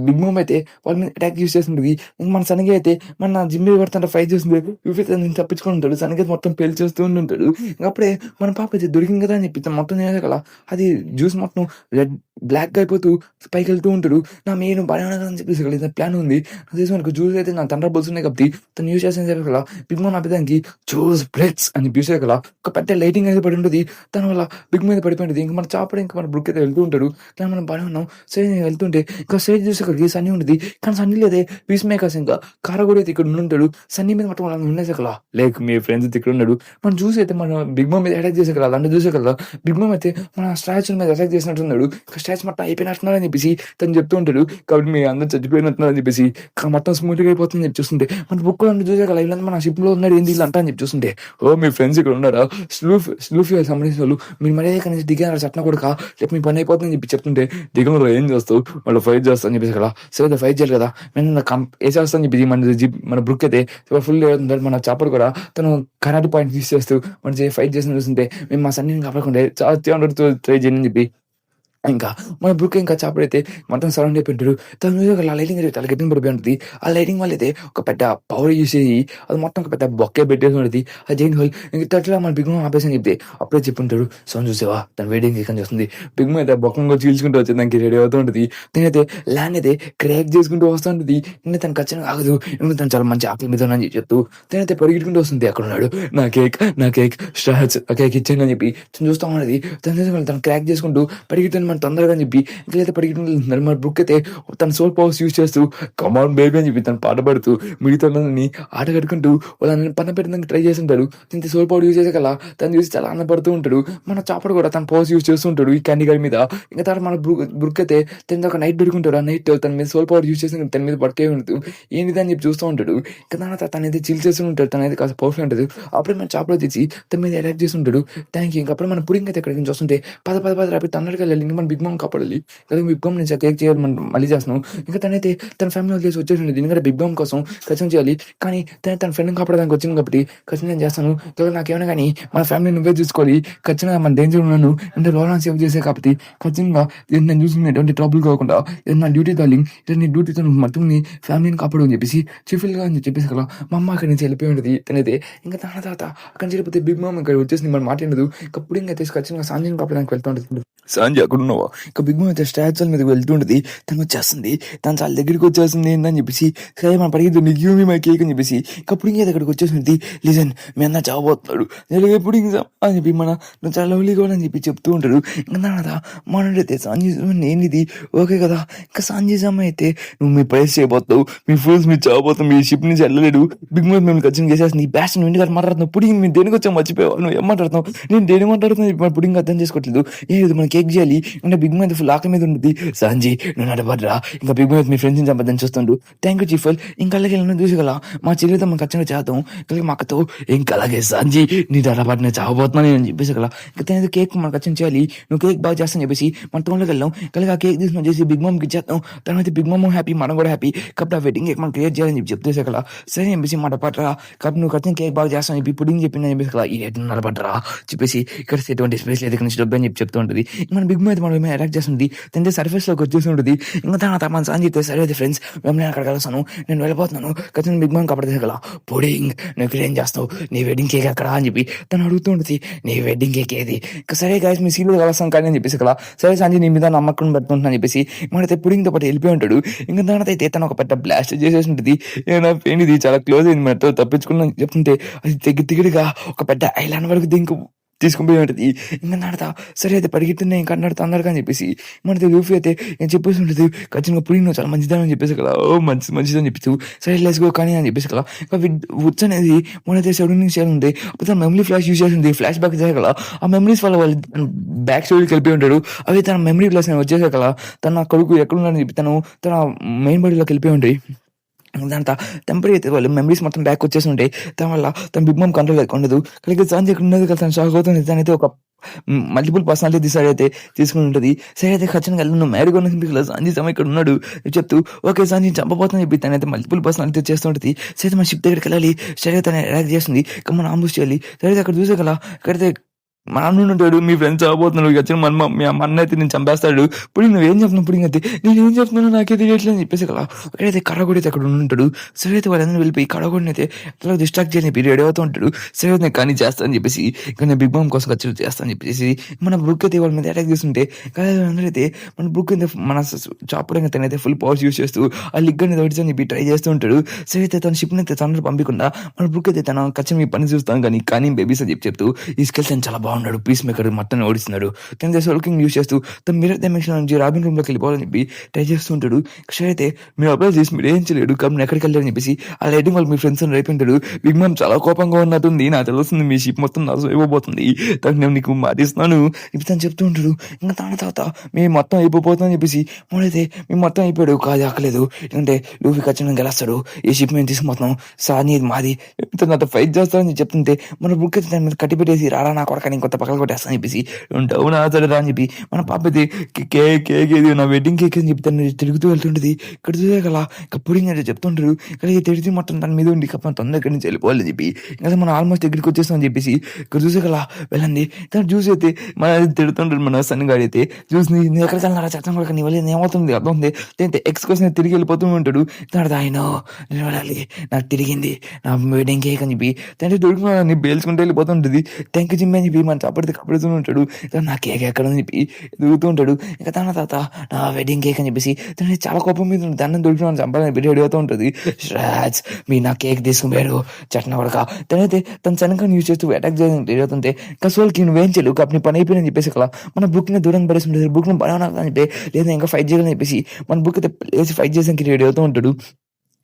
బిగ్ మోమ్ అయితే వాళ్ళ మీద అటాక్ యూజ్ చేస్తుంటుంది. ఇంకా మన సనగ అయితే మన జిమ్మి పడుతుంటే ఫైట్ చేస్తుంది. యూఫీ తప్పించుకొని ఉంటాడు. సనగ మొత్తం పేల్ చేస్తూ ఉంటాడు. ఇంకా అప్పుడే మన పాప అయితే దొరికింది కదా అని చెప్పి మొత్తం తినేకల అది జ్యూస్ మొత్తం రెడ్ బ్లాక్ గా అయిపోతూ పైకి వెళ్తూ ఉంటాడు. నా మీరు బాగా అని చెప్పేసి ప్లాన్ ఉంది. అదే మనకు జ్యూస్ అయితే నా తండ్రి బుల్స్ ఉన్నాయి కాబట్టి తను యూజ్ చేసిన కదా బిగ్ మోన్ ఆపేదానికి జ్యూస్ బ్లెడ్స్ అని యూజ్ చేయగల ఒక పెద్ద లైటింగ్ అయితే పడి ఉంటుంది. దాని వల్ల బిగ్ మీద పడిపోయింది. ఇంకా మన చాపడ ఇంకా మన బుక్ అయితే వెళ్తూ ఉంటాడు. కానీ మనం బాగా ఉన్నాం. సరే నేను వెళ్తుంటే ఇంకా స్టేజ్ చూసి అక్కడికి సన్నీ ఉంటుంది. కానీ సన్నీ లేదే పీస్ మేకర్స్ ఇంకా కారగూడ అయితే ఇక్కడ ఉంటాడు. సన్నీ మీద మొత్తం వాళ్ళని ఉండేసకలా లేక మీ ఫ్రెండ్స్ ఇక్కడ ఉన్నాడు. మనం చూసి అయితే మన బిగ్ మోమ్ మీద అటాక్ చేసేకల అంటే చూసేకల బిగ్ మోమ్ అయితే మన స్టాచ్యూ మీద అటాక్ చేసినట్టున్నాడు. స్టాచ్యూ మొత్తం అయిపోయినట్టున్నారని చెప్పేసి తను చెప్తూ ఉంటాడు. కాబట్టి మీ అందరూ చచ్చిపోయినట్టున్నారని చెప్పేసి మొత్తం స్మూత్ గా అయిపోతుందని చెప్పి చూస్తుంటే మన బుక్ లో చూసేకల ఇలా మన షిప్ లో ఉన్నాడు ఏంది ఇలా అంటా అని చెప్పి చూస్తుంటే ఓ మీ ఫ్రెండ్స్ ఇక్కడ ఉన్నారా స్లూఫీ సంబంధించిన వాళ్ళు మీరు మరీ ఇక్కడ నుంచి దిగారు చట్న కూడా రేపు మీ పని అయిపోతుందని చెప్పి చెప్తుంటే దిగంలో ఏం చేస్తావు వాళ్ళు ఫైట్ చేస్తా అని చెప్పేసి కదా సరే ఫైట్ చేయాలి కదా మేము వేసేస్తా అని చెప్పి మన బ్రుక్ అయితే ఫుల్ మన చాపడు కూడా తను కరాటే పాయింట్ యూస్ చేస్తూ మన ఫైట్ చేసిన చూస్తుంటే మేము మా సన్నీ కాపాడకుండా చాలా ట్రై చేయని చెప్పి ఇంకా మన బ్రుక్ ఇంకా చాపడైతే మొత్తం సరౌండ్ అయిపోయింటాడు. తన లైటింగ్ అయితే చాలా గట్టిగా పడిపోయి ఉంటుంది. ఆ లైటింగ్ వల్ల అయితే ఒక పెద్ద పవర్ యూస్ చేసి అది మొత్తం ఒక పెద్ద బొక్కే పెట్టేసి ఉంటుంది. అది జైన్ హోల్ ఇంక తట్లా మన బిగ్ మోమ్ ఆపేసి అని చెప్తే అప్పుడే చెప్పుంటాడు సౌండ్ చూసేవా తను వెయిటింగ్ చికెన్ చేస్తుంది. బిగ్ మోమ్ అయితే బొక్కగా చీల్చుకుంటూ వచ్చి దానికి రెడీ అవుతూ ఉంటుంది. నేనైతే ల్యాండ్ అయితే క్రాక్ చేసుకుంటూ వస్తూ ఉంటుంది. నేను తను ఖచ్చితంగా ఆగదు ఎందుకంటే తను చాలా మంచి ఆకలి మీద అని చెప్తూ నేనైతే పరిగెట్టుకుంటూ వస్తుంది. అక్కడ ఉన్నాడు నా కేక్ స్ట్రాచ్ ఆ కేక్ ఇచ్చాను అని చెప్పి తను చూస్తూ ఉన్నది. తను క్రాక్ చేసుకుంటూ పరిగెత్తుని మన తొందరగా అని చెప్పి ఇంకైతే పరిగెట్టుకుంటున్నారు. మన బుక్ అయితే తన సోల్ పవర్స్ యూజ్ చేస్తూ కమాన్ బేబీ అని చెప్పి తను పాట పాడుతూ మిగతా ఆట కట్టుకుంటూ వాళ్ళని పని పెట్టడానికి ట్రై చేస్తుంటాడు. ఇంత సోల్ పవర్ యూజ్ చేసే కల్లా తను చూసి చాలా ఆనందపడుతూ ఉంటాడు. మన చాపడు కూడా తన పవర్స్ యూజ్ చేస్తూ ఉంటాడు ఈ క్యాండీ గారి మీద. ఇంకా తర్వాత మన బుక్ అయితే తన ఒక నైట్ పెట్టుకుంటాడు. ఆ నైట్ తన మీద సోల్ పవర్ యూజ్ చేసి తన మీద పడుతూ ఉంటుంది. ఏంటిది అని చెప్పి చూస్తూ ఉంటాడు. ఇంకా తర్వాత తనైతే చిల్ చేస్తూ ఉంటాడు. తనైతే కాస్త పవర్ఫుల్ ఉంటుంది. అప్పుడే మన చాపలో తెచ్చి తన మీద అటాక్ చేస్తుంటాడు. Thank you. ఇంకా అప్పుడు మన పుడింగ్ అయితే ఎక్కడికి చూస్తుంటే పద రాపి తన్నడికి వెళ్ళాలి. ఇంకా మన బిగ్ మోమ్ కాపాడాలి కదా. బిగ్ బామ్ నుంచి కేక్ చేయాలి మనం మళ్ళీ చేస్తున్నాం. ఇంకా తనైతే తన ఫ్యామిలీ చేసి వచ్చేసింది. ఎందుకంటే బిగ్ బామ్ కోసం ఖచ్చితంగా చేయాలి. కానీ తన ఫ్రెండ్ని కాపాడడానికి వచ్చింది కాబట్టి ఖచ్చితంగా నేను చేస్తాను. కదా నాకేమైనా కానీ మన ఫ్యామిలీ నువ్వే చూసుకోవాలి. ఖచ్చితంగా మన డేంజర్ ఉన్నాను అంటే లోలాన్ సేవ్ చేసే కాబట్టి ఖచ్చితంగా నేను చూసిన ఎటువంటి ట్రబుల్ కాకుండా నా డ్యూటీ డార్లింగ్ నీ డ్యూటీతో నువ్వు మొత్తం నీ ఫ్యామిలీని కాపాడు అని చెప్పేసి చిఫిల్గా అని చెప్పేసి కదా మా అమ్మ అక్కడి నుంచి వెళ్ళిపోయి ఉంటుంది. తనైతే ఇంకా తన తర్వాత అక్కడి నుంచి వెళ్ళిపోతే బిగ్ మామ్ ఇక్కడ వచ్చేసి మనం మాట్లాడదు. ఇంకా పుడింగ్ అయితే ఖచ్చితంగా సాంజీని కాపాడడానికి వెళ్తూ ఉంటుంది. సాంజీ అక్కడ ఉన్నావా? ఇంకా బిగ్ మామ్ అయితే స్టాచ్యూల మీద వెళ్తుంటది. తను వచ్చేస్తుంది. తను చాలా దగ్గరికి వచ్చేస్తుంది ఏందని చెప్పేసి సరే మనం పడిగి నీకు గివ్ మీ మై కేక్ అని చెప్పేసి ఇంకా పుడింగ్ అయితే అక్కడికి వచ్చేసింది. లిజన్ మీ అన్న చావబోతున్నాడు నేను పుడింగ్ అని చెప్పి మన నువ్వు చాలా లవ్లీగా అని చెప్పి చెప్తూ ఉంటాడు. ఇంకా దాని మనైతే సాంజీ ఏంటిది ఓకే కదా. ఇంకా సాంజీ అమ్మ అయితే నువ్వు మీ ప్రైస్ చేయబోతావు మీ ఫూల్స్ మీరు చావబోతావు మీ షిప్ నుంచి వెళ్ళలేడు బిగ్ మామ్ మేము ఖచ్చితంగా చేసేస్తుంది. ఈ బ్యాచ్ నువ్వు ఇంటికి మాట్లాడుతున్నావు పుడింగ్ మీరు దేనికి వచ్చా మర్చిపోయావు నువ్వు ఏం మాట్లాడుతున్నావు నేను దేని మాట్లాడుతున్నావు పుడింగ్ అర్థం చేసుకోవట్లేదు. ఏది మన కేక్ చేయాలి అంటే బిగ్ బాయ్ ఫుల్ ఆకలి మీద ఉంటుంది. సంజయ్ నువ్వు నడబడ్రా ఇంకా బిగ్ బాయ్ మీ ఫ్రెండ్స్ని చంపద్దని చూస్తుండు. థ్యాంక్ యూ చీఫల్ ఇంకా అలాగే నన్ను చూసగల మా చెల్లితో మనం ఖచ్చితంగా చేద్దాం కలిగి మా అక్కతో ఇంకా అలాగే సంజయ్ నీ నడబడిన చావబోతున్నాను అని చెప్పేసి కదా ఇంకా తనది కేక్ మనం ఖచ్చితంగా చేయాలి నువ్వు కేక్ బాగా చేస్తాను చెప్పేసి మన తోళ్ళకి వెళ్ళాం కలిగి ఆ కేక్ తీసుకుని వచ్చేసి బిగ్ మామ్కి ఇచ్చేద్దాం తర్వాత బిగ్ మామ్ హ్యాపీ మనం కూడా హ్యాపీ కాబట్టి ఆ వెడ్డింగ్ కేక్ మనం క్రియేట్ చేయాలని చెప్పి చెప్తేసే కదా సరే చెప్పేసి మాట పట్టరా కాబట్టి నువ్వు ఖచ్చితంగా కేక్ బాగా చేస్తాను చెప్పి పుడింగ్ చెప్పిందని చెప్పేసి కదా ఈ రేటు నడబడ్డరా చెప్పేసి ఇక్కడ ఎటువంటి స్పేస్ లేదు ఇక్కడ నుంచి డబ్బు అని చెప్పి చెప్తూ ఉంటుంది. మన బిగ్ బాయ్ మనం అటాక్ చేస్తుంది తింటే సర్ఫేస్లోకి వచ్చేసి ఉంటుంది. ఇంకా తర్వాత మన సాన్ చెప్తే సరే అయితే ఫ్రెండ్స్ నేను అక్కడ కలుస్తాను నేను వెళ్ళిపోతున్నాను ఖచ్చితంగా బిగ్ బాయ్ కాబట్టి కదా పుడింగ్ నువ్వు ఏం చేస్తావు నీ వెడ్డింగ్ కేక్ అక్కడ అని చెప్పి తను అడుగుతూ ఉంటుంది నీ వెడ్డింగ్ కేక్ ఏది ఇంకా సరే గాయస్ మీ సీరియల్ కలుస్తాను కానీ అని చెప్పేసి కదా సరే సంజయ్ నీ మీద నమ్మకం పెడుతుంటున్నా అని చెప్పేసి మనైతే పుడింగ్తో పాటు వెళ్ళిపోయి ఉంటాడు. ఇంకా దానితో అయితే తను ఒక పెద్ద బ్లాస్ట్ చేసేసి ఉంటుంది. ఏమైనా పెయిన్ ఇది చాలా క్లోజ్ అయింది మనతో తప్పించుకున్నా చెప్తుంటే అది తిగిడిగా ఒక పెద్ద ఐలాండ్ వరకు దింకు తీసుకుని పోయి ఉంటుంది. ఇంకా నడతా సరే అయితే పరిగెత్తున్నాయి ఇంకా నడతా అందరికీ అని చెప్పేసి మనతో లూఫీ అయితే నేను చెప్పేసి ఉంటుంది ఖచ్చితంగా పుడింగ్ నువ్వు చాలా మంచిదని అని చెప్పేసి కదా ఓ మంచిదని చెప్పేసి సరే లెట్స్ గో కానీ అని చెప్పేసి కదా వుడ్స్ అనేది మనైతే 17 షేర్ ఉంది అప్పుడు తన మెమరీ ఫ్లాష్ యూజ్ చేసింది ఫ్లాష్ బ్యాక్ చేసే కదా ఆ మెమరీస్ వల్ల వాళ్ళు బ్యాక్ స్టోరీకి వెళ్ళిపోయి ఉంటాడు. అవి తన మెమరీ ప్లస్ వచ్చేసే కదా తన కొడుకు ఎక్కడున్నాడని చెప్పి తన మెయిన్ బాడీలోకి వెళ్ళిపోయి ఉంటాయి. దాంతో టెంపరీ అయితే వాళ్ళు మెమరీస్ మొత్తం బ్యాక్ వచ్చేసి ఉంటాయి. దాని వల్ల తన బిగ్ మామ్ కంట్రోల్ ఉండదు కలిగి సంజయ్ ఎక్కడ ఉన్నది కదా తను షాక్ అవుతుంది. తనైతే ఒక మల్టిపుల్ పర్సనాలిటీ డిసైడ్ అయితే తీసుకుని ఉంటుంది. సరే అయితే ఖచ్చితంగా నువ్వు మ్యారీగోన్ సంజయ్ సమయం ఇక్కడ ఉన్నాడు చెప్తూ ఓకే సంజయ్ చంపబోతుందని చెప్పి తనైతే మల్టిపుల్ పర్సనాలిటీ చేస్తుంటుంది. సరే మన షిప్ దగ్గరికి వెళ్ళాలి సరే తను అటాక్ చేస్తుంది మనం ఆంబుష్ చేయాలి. సరే అక్కడ చూసే కదా అక్కడైతే మా అన్న ఉంటాడు మీ ఫ్రెండ్స్ అవ్వబోతున్నాడు వచ్చిన మీ అన్న అయితే నేను చంపేస్తాడు ఇప్పుడు నువ్వేం చెప్తున్నావు ఇప్పుడు అయితే నేనేం చెప్తున్నాను నాకే తెలియట్లేదు అని చెప్పేసి కదా అక్కడైతే కడగొడి అయితే అక్కడ ఉంటాడు. సరే అయితే వాళ్ళందరూ వెళ్ళిపోయి కడగొడిని అయితే అట్లా డిస్ట్రాక్ట్ చేయని చెప్పి రెడీ అవుతూ ఉంటాడు. సరే నేను కానీ చేస్తానని చెప్పేసి ఇంకా నేను బిగ్ బామ్ కోసం ఖర్చు చేస్తానని చెప్పేసి మన బ్రుక్ అయితే వాళ్ళ మీద అటాక్ చేస్తుంటే కానీ అందరూ అయితే మన బ్రుక్ అయితే మన చాపడంగా తనైతే ఫుల్ పవర్స్ యూస్ చేస్తూ ఆ లిగ్ అనేది ఓడించని చెప్పి ట్రై చేస్తూ ఉంటాడు. సరే అయితే తన షిప్ని అయితే తనలో పంపించకుండా మన బ్రుక్ అయితే తన ఖచ్చితంగా మీ పని చూస్తాను కానీ బేబీస్ అని చెప్తూ ఈ స్కిల్స్ అని చాలా బాగున్నాడు పీస్ మేకర్ మొత్తం ఓడిస్తున్నాడు. తన సోల్కింగ్ యూజ్ చేస్తూ తన మిర్రర్ డైమెన్షన్ నుంచి రాబిన్ రూమ్ లోకి వెళ్ళిపోవాలని చెప్పి ట్రై చేస్తూ ఉంటాడు. అయితే మీరు అప్లై చేసి మీరు ఏం చేయలేడు కాబట్టి ఎక్కడికి వెళ్ళారని చెప్పేసి ఆ లైటింగ్ వాళ్ళు మీ ఫ్రెండ్స్ రేపింటాడు. బిగ్ మామ్ చాలా కోపంగా ఉన్నట్టుంది నాకు తెలుస్తుంది మీ షిప్ మొత్తం నాశనం అయిపోబోతుంది తను నేను నీకు మాటిస్తున్నాను ఇప్పుడు తను చెప్తూ ఉంటాడు. ఇంకా తన తర్వాత మేము మొత్తం అయిపోతుందని చెప్పేసి మనైతే మేము మొత్తం అయిపోయాడు కాదు అక్కలేదు ఎందుకంటే లూఫీ ఖచ్చితంగా గెలుస్తాడు ఈ షిప్ మేము తీసుకుపోతున్నాం సార్ ఇది మాది నాతో ఫైట్ చేస్తారని చెప్తుంటే మన బుక్ అయితే దాని మీద కట్టి పెట్టేసి రారా నా కొడక నేను కొత్త పక్కన కొట్టేస్తాను చెప్పేసి ఉంటావు నా సరేరా అని చెప్పి మన పాప అయితే కేక్ ఏది నా వెడ్డింగ్ కేక్ అని చెప్పి తను తిరుగుతూ వెళ్తుంటుంది. ఇక్కడ చూసే కదా పుడింగ్ అయితే చెప్తుంటారు కానీ తిరిగి మొత్తం తన మీద ఉండి కప్ప తొందరగా నుంచి వెళ్ళిపోవాలని చెప్పి ఇంకా మనం ఆల్మోస్ట్ దగ్గరికి వచ్చేస్తామని చెప్పేసి ఇక్కడ చూసే కదా వెళ్ళండి తను జ్యూస్ అయితే మన తిడుతుంటారు మన సన్ గాడి అయితే జ్యూస్ నీ ఎక్కడికి వెళ్ళినారా చెత్తం కూడా నీ వల్ల ఏమవుతుంది అర్థం ఉంది లేదంటే ఎక్స్ కోసం తిరిగి వెళ్ళిపోతూ ఉంటాడు. తనడు ఆయన నేను వెళ్ళాలి నాకు తిరిగింది నా వెడ్డింగ్ కేక్ అని చెప్పి తండ్రి దొడుకుని బేల్చుకుంటూ వెళ్ళిపోతుంటుంది. థ్యాంక్ యూ జిమ్ అని చెప్పి మన చప్పడితే కప్పుడుతూ ఉంటాడు. నా కేక్ ఎక్కడ అని చెప్పి ఎదుగుతూ ఉంటాడు. ఇంకా తన తర్వాత నా వెడ్డింగ్ కేక్ అని చెప్పేసి తన చాలా కోపం మీద దాన్ని దొరికిన చంపాలని చెప్పి రెడీ అవుతూ ఉంటుంది. శ్రాజ్ మీ నా కేక్ తీసుకుపోయాడు చట్న కొడక తనైతే తన చనకని యూజ్ చేస్తూ అటాక్ చేయడానికి రెడీ అవుతుంటే కసోల్కి నువ్వేం చేయలేవు కాబట్టి పని అయిపోయిందని చెప్పేసి కదా మన బుక్ ని దూరం పడేసి బుక్ ని పడవని చెప్పి లేదా ఇంకా ఫైట్ చేయాలని చెప్పేసి మన బుక్ అయితే లేచి ఫైట్ చేసానికి రెడీ అవుతూ ఉంటాడు.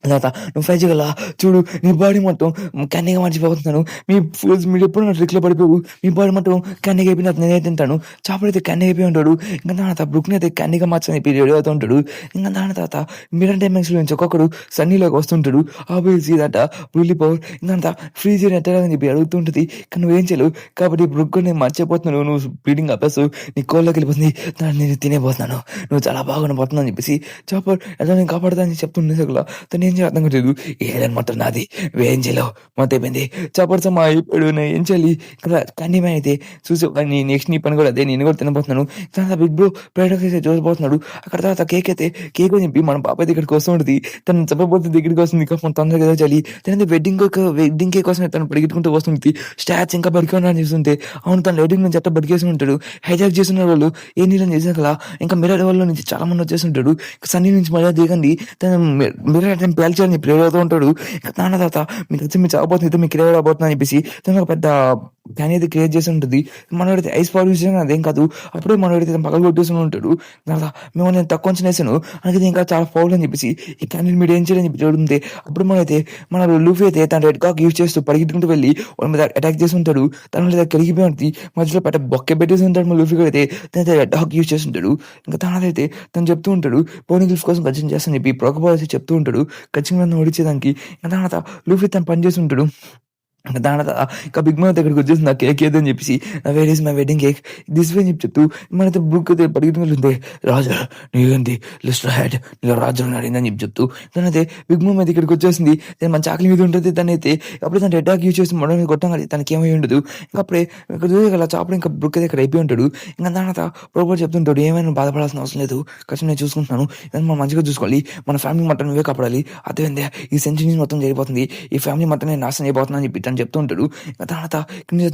తర్వాత నువ్వు ఫైట్ చేయగల చూడు నీ బాడీ మొత్తం కన్నీగా మర్చిపోతున్నాను మీరు ఎప్పుడు నా ట్రిక్లో పడిపోవు మీ బాడీ మొత్తం కన్నీగా అయిపోయిన నేనే తింటాను చాపడైతే కన్నీ అయిపోయి ఉంటాడు. ఇంకా దాని తర్వాత బ్రుక్ని అయితే కన్నీగా మార్చని చెప్పి రెడీ అవుతూ ఉంటాడు. ఇంకా దాని తర్వాత మిరన్ టైమింగ్స్ నుంచి ఒక్కొక్కడు సన్నీలోకి వస్తుంటాడు ఆబ్వియస్లీ దట రూలీ పవర్ ఇంకా ఫ్రీజ్ ఎట్టాలని చెప్పి అడుగుతుంటుంది. కానీ నువ్వేం చేయలేవు కాబట్టి బ్రుక్ నేను మర్చిపోతున్నాను నువ్వు బ్రీడింగ్ అప్పేస్తావు నీ కోళ్ళకి వెళ్ళిపోతుంది దాన్ని నేను తినేపోతున్నాను నువ్వు చాలా బాగా పోతున్నావు అని చెప్పేసి చాపర్ ఎలా నేను కాపాడుతానని చెప్తుండే సగల తను ఏం అర్థం కాలేదు ఏదైనా మొత్తం నాది ఏం చేయలేవు మొత్తం అయిపోయింది చపర్సమా అయిపోయాడు నేను ఏం చేయాలి కానీ అయితే చూసి కానీ నెక్స్ట్ నీ పని కూడా అదే నేను కూడా తినబోతున్నాను. తర్వాత బిగ్ బ్రో ప్రొడక్ట్స్ అయితే చూసిపోతున్నాడు. అక్కడ తర్వాత కేక్ అయితే కేక్ అని చెప్పి మన పాప దగ్గరికి వస్తుంటుంది తను చెప్పబోతే దగ్గరికి వస్తుంది తొందరగా ఏదో చేయాలి తనైతే వెడ్డింగ్ కేక్ కోసం తను పరిగెట్టుకుంటూ వస్తుంది. స్టాట్స్ ఇంకా బడికి చూస్తుంటే అవును తను వెడ్డింగ్ నుంచి అట్లా బడికేసి ఉంటాడు. హైజాక్ చేస్తున్న వాళ్ళు ఏ నీళ్ళని చేసిన కదా ఇంకా మిర్రర్ వాళ్ళ నుంచి చాలా మంది వచ్చేసి ఉంటాడు. సన్నీ నుంచి మళ్ళీ దిగండి తను మిర్రర్ పేల్చాలని చెప్పి రెడీ అవుతూ ఉంటాడు. ఇంకా దాని తర్వాత మీకు వచ్చి మీరు చావబోతుంది మీకు క్రియేట్ అవబోతుంది అని చెప్పేసి తను ఒక పెద్ద క్యాన్ అయితే క్రియేట్ చేసి ఉంటుంది. మనోడైతే ఐస్ పాల్యూషన్ అదేం కాదు, అప్పుడే మనోడైతే పగలు కొట్టేసి ఉంటాడు. తర్వాత మేము నేను తక్కువ అంచనా వేసాను అలాగే ఇంకా చాలా ఫౌల్ అని చెప్పేసి ఈ క్యాన్ మీరు ఏం చేయాలని చెప్పి చూడుంటే అప్పుడు మనైతే మన లూఫీ అయితే తన రెడ్ కాక్ యూజ్ చేస్తూ పరిగెత్తుకుంటూ వెళ్ళి వాళ్ళ మీద అటాక్ చేసి ఉంటాడు. తన మీద కలిగిపోయి ఉంటుంది. మధ్యలో పెద్ద బొక్క పెట్టేసి ఉంటాడు. మన లూఫీ అయితే తనైతే రెడ్ హాక్ యూజ్ చేసి ఉంటాడు. ఇంకా తనదైతే తను చెప్తూ ఉంటాడు పోనీ గిల్స్ కోసం ఖచ్చితంగా చేస్తాను చెప్పి ప్రొకబాల్ చెప్తూ ఉంటాడు ఖచ్చితంగా ఓడించేదానికి. ఇంకా తర్వాత లూఫీ తను పని చేసి ఉంటాడు. దాని ఇంకా బిగ్ మౌత్ దగ్గరికి వచ్చేసి నా కేక్ ఏదని చెప్పేసి where is my wedding cake this way అని చెప్పి మనైతే బుక్ అయితే పరిగెత్తుకుంటుంది. రాజా నీకేంటి లిస్ట్ హ్యాడ్ ఇలా రాజు అడిగిందని చెప్తూ తనైతే బిగ్ మౌత్ దగ్గరికి వచ్చేసింది. తను మన చాకలి మీద ఉంటుంది. తనైతే అప్పుడే తను రెడ్ హాక్ యూజ్ చేసి మొదటి మీద కొట్టం కానీ తనకి ఏమై ఉండదు. ఇంకా అప్పుడే ఇక్కడ చూసేగల చాపడు ఇంకా బుక్ అయితే ఇక్కడ అయిపోయి ఉంటాడు. ఇంకా దాని ప్రోపర్ చెప్తుంటాడు ఏమైనా బాధపడాల్సిన అవసరం లేదు ఖచ్చితంగా నేను చూసుకుంటున్నాను ఇదని మనం మంచిగా చూసుకోవాలి మన ఫ్యామిలీ మొత్తం నువ్వే కాపాడాలి అదేందే ఈ సెంచరీ మొత్తం జరిగిపోతుంది ఈ ఫ్యామిలీ మొత్తం నేను నాశనం అయిపోతున్నా అని చెప్పి తను చెప్తూ ఉంటాడు. ఇంకా తర్వాత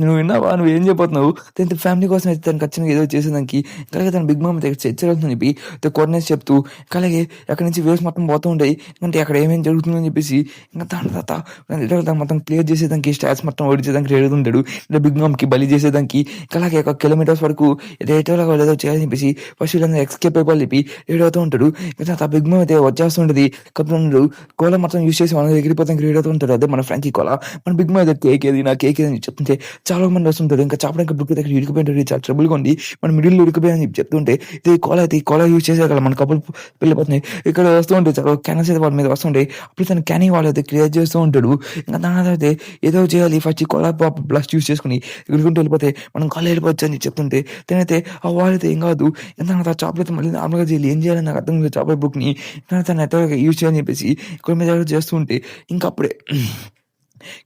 నువ్వు విన్నావా నువ్వు ఏం చెప్పబోతున్నావు తన ఫ్యామిలీ కోసం అయితే తను ఖచ్చితంగా ఏదో చేసేదానికి అలాగే తన బిగ్ మామ్ దగ్గర చర్చలుతుందని చెప్పి కోఆర్డినేట్స్ చెప్తూ అలాగే అక్కడి నుంచి వేవ్స్ మొత్తం పోతూ ఉంటాయి. అంటే అక్కడ ఏమేమి జరుగుతుందని చెప్పేసి ఇంకా దాని తర్వాత మొత్తం క్లియర్ చేసేదానికి స్టాట్స్ మొత్తం ఓడించేదానికి రెడీ ఉంటాడు. బిగ్ మామ్కి బలి చేసేదానికి అలాగే ఒక కిలోమీటర్స్ వరకు రేటోలాగా ఏదో చేయాలని చెప్పేసి ఫస్ట్ వీళ్ళందరూ ఎక్స్కేప్ అయిపోయి చెప్పి రెడీ అవుతూ ఉంటాడు. ఇంకా బిగ్ మామ్ అయితే వచ్చేస్తుంటది. కప్పుడు కోలా మొత్తం యూజ్ చేసి మన ఎగిరిపోతానికి రెడీ అవుతూ ఉంటాడు. అదే మన ఫ్రాంకీ కోలా మన బిగ్ మామ్ కేక్ ఏది నా కేక్ ఏదని చెప్తుంటే చాలా మంది వస్తుంటారు. ఇంకా చాపడానికి బుక్ దగ్గర ఇరికిపోయింటాడు చాలా ట్రబుల్గా ఉంది మన మిడిల్ ఇరికిపోయాయని చెప్పి చెప్తుంటే ఇది కోలా అయితే ఈ కోలా యూజ్ చేసే కదా మన కపుల్ వెళ్ళిపోతున్నాయి. ఇక్కడ వస్తూ ఉంటాయి చాలా క్యానర్స్ అయితే వాళ్ళ మీద వస్తుంటాయి. అప్పుడు తన క్యానింగ్ వాళ్ళు అయితే క్రియేట్ చేస్తూ ఉంటాడు. ఇంకా దాని అయితే ఏదో చేయాలి ఫస్ట్ ఈ కోలా బ్లస్ట్ యూజ్ చేసుకుని ఎగురుకుంటూ వెళ్ళిపోతే మనం కోలా వెళ్ళిపోవచ్చు అని చెప్తుంటే తనైతే ఆ వాళ్ళైతే ఏం కాదు ఎంత చాపలు అయితే మళ్ళీ నార్మల్గా చేయాలి ఏం చేయాలని నాకు అర్థం కాదు చాపల బుక్ని తన నెట్వర్క్ యూజ్ చేయాలని చెప్పేసి కొన్ని మీద చేస్తూ ఉంటే ఇంకా అప్పుడే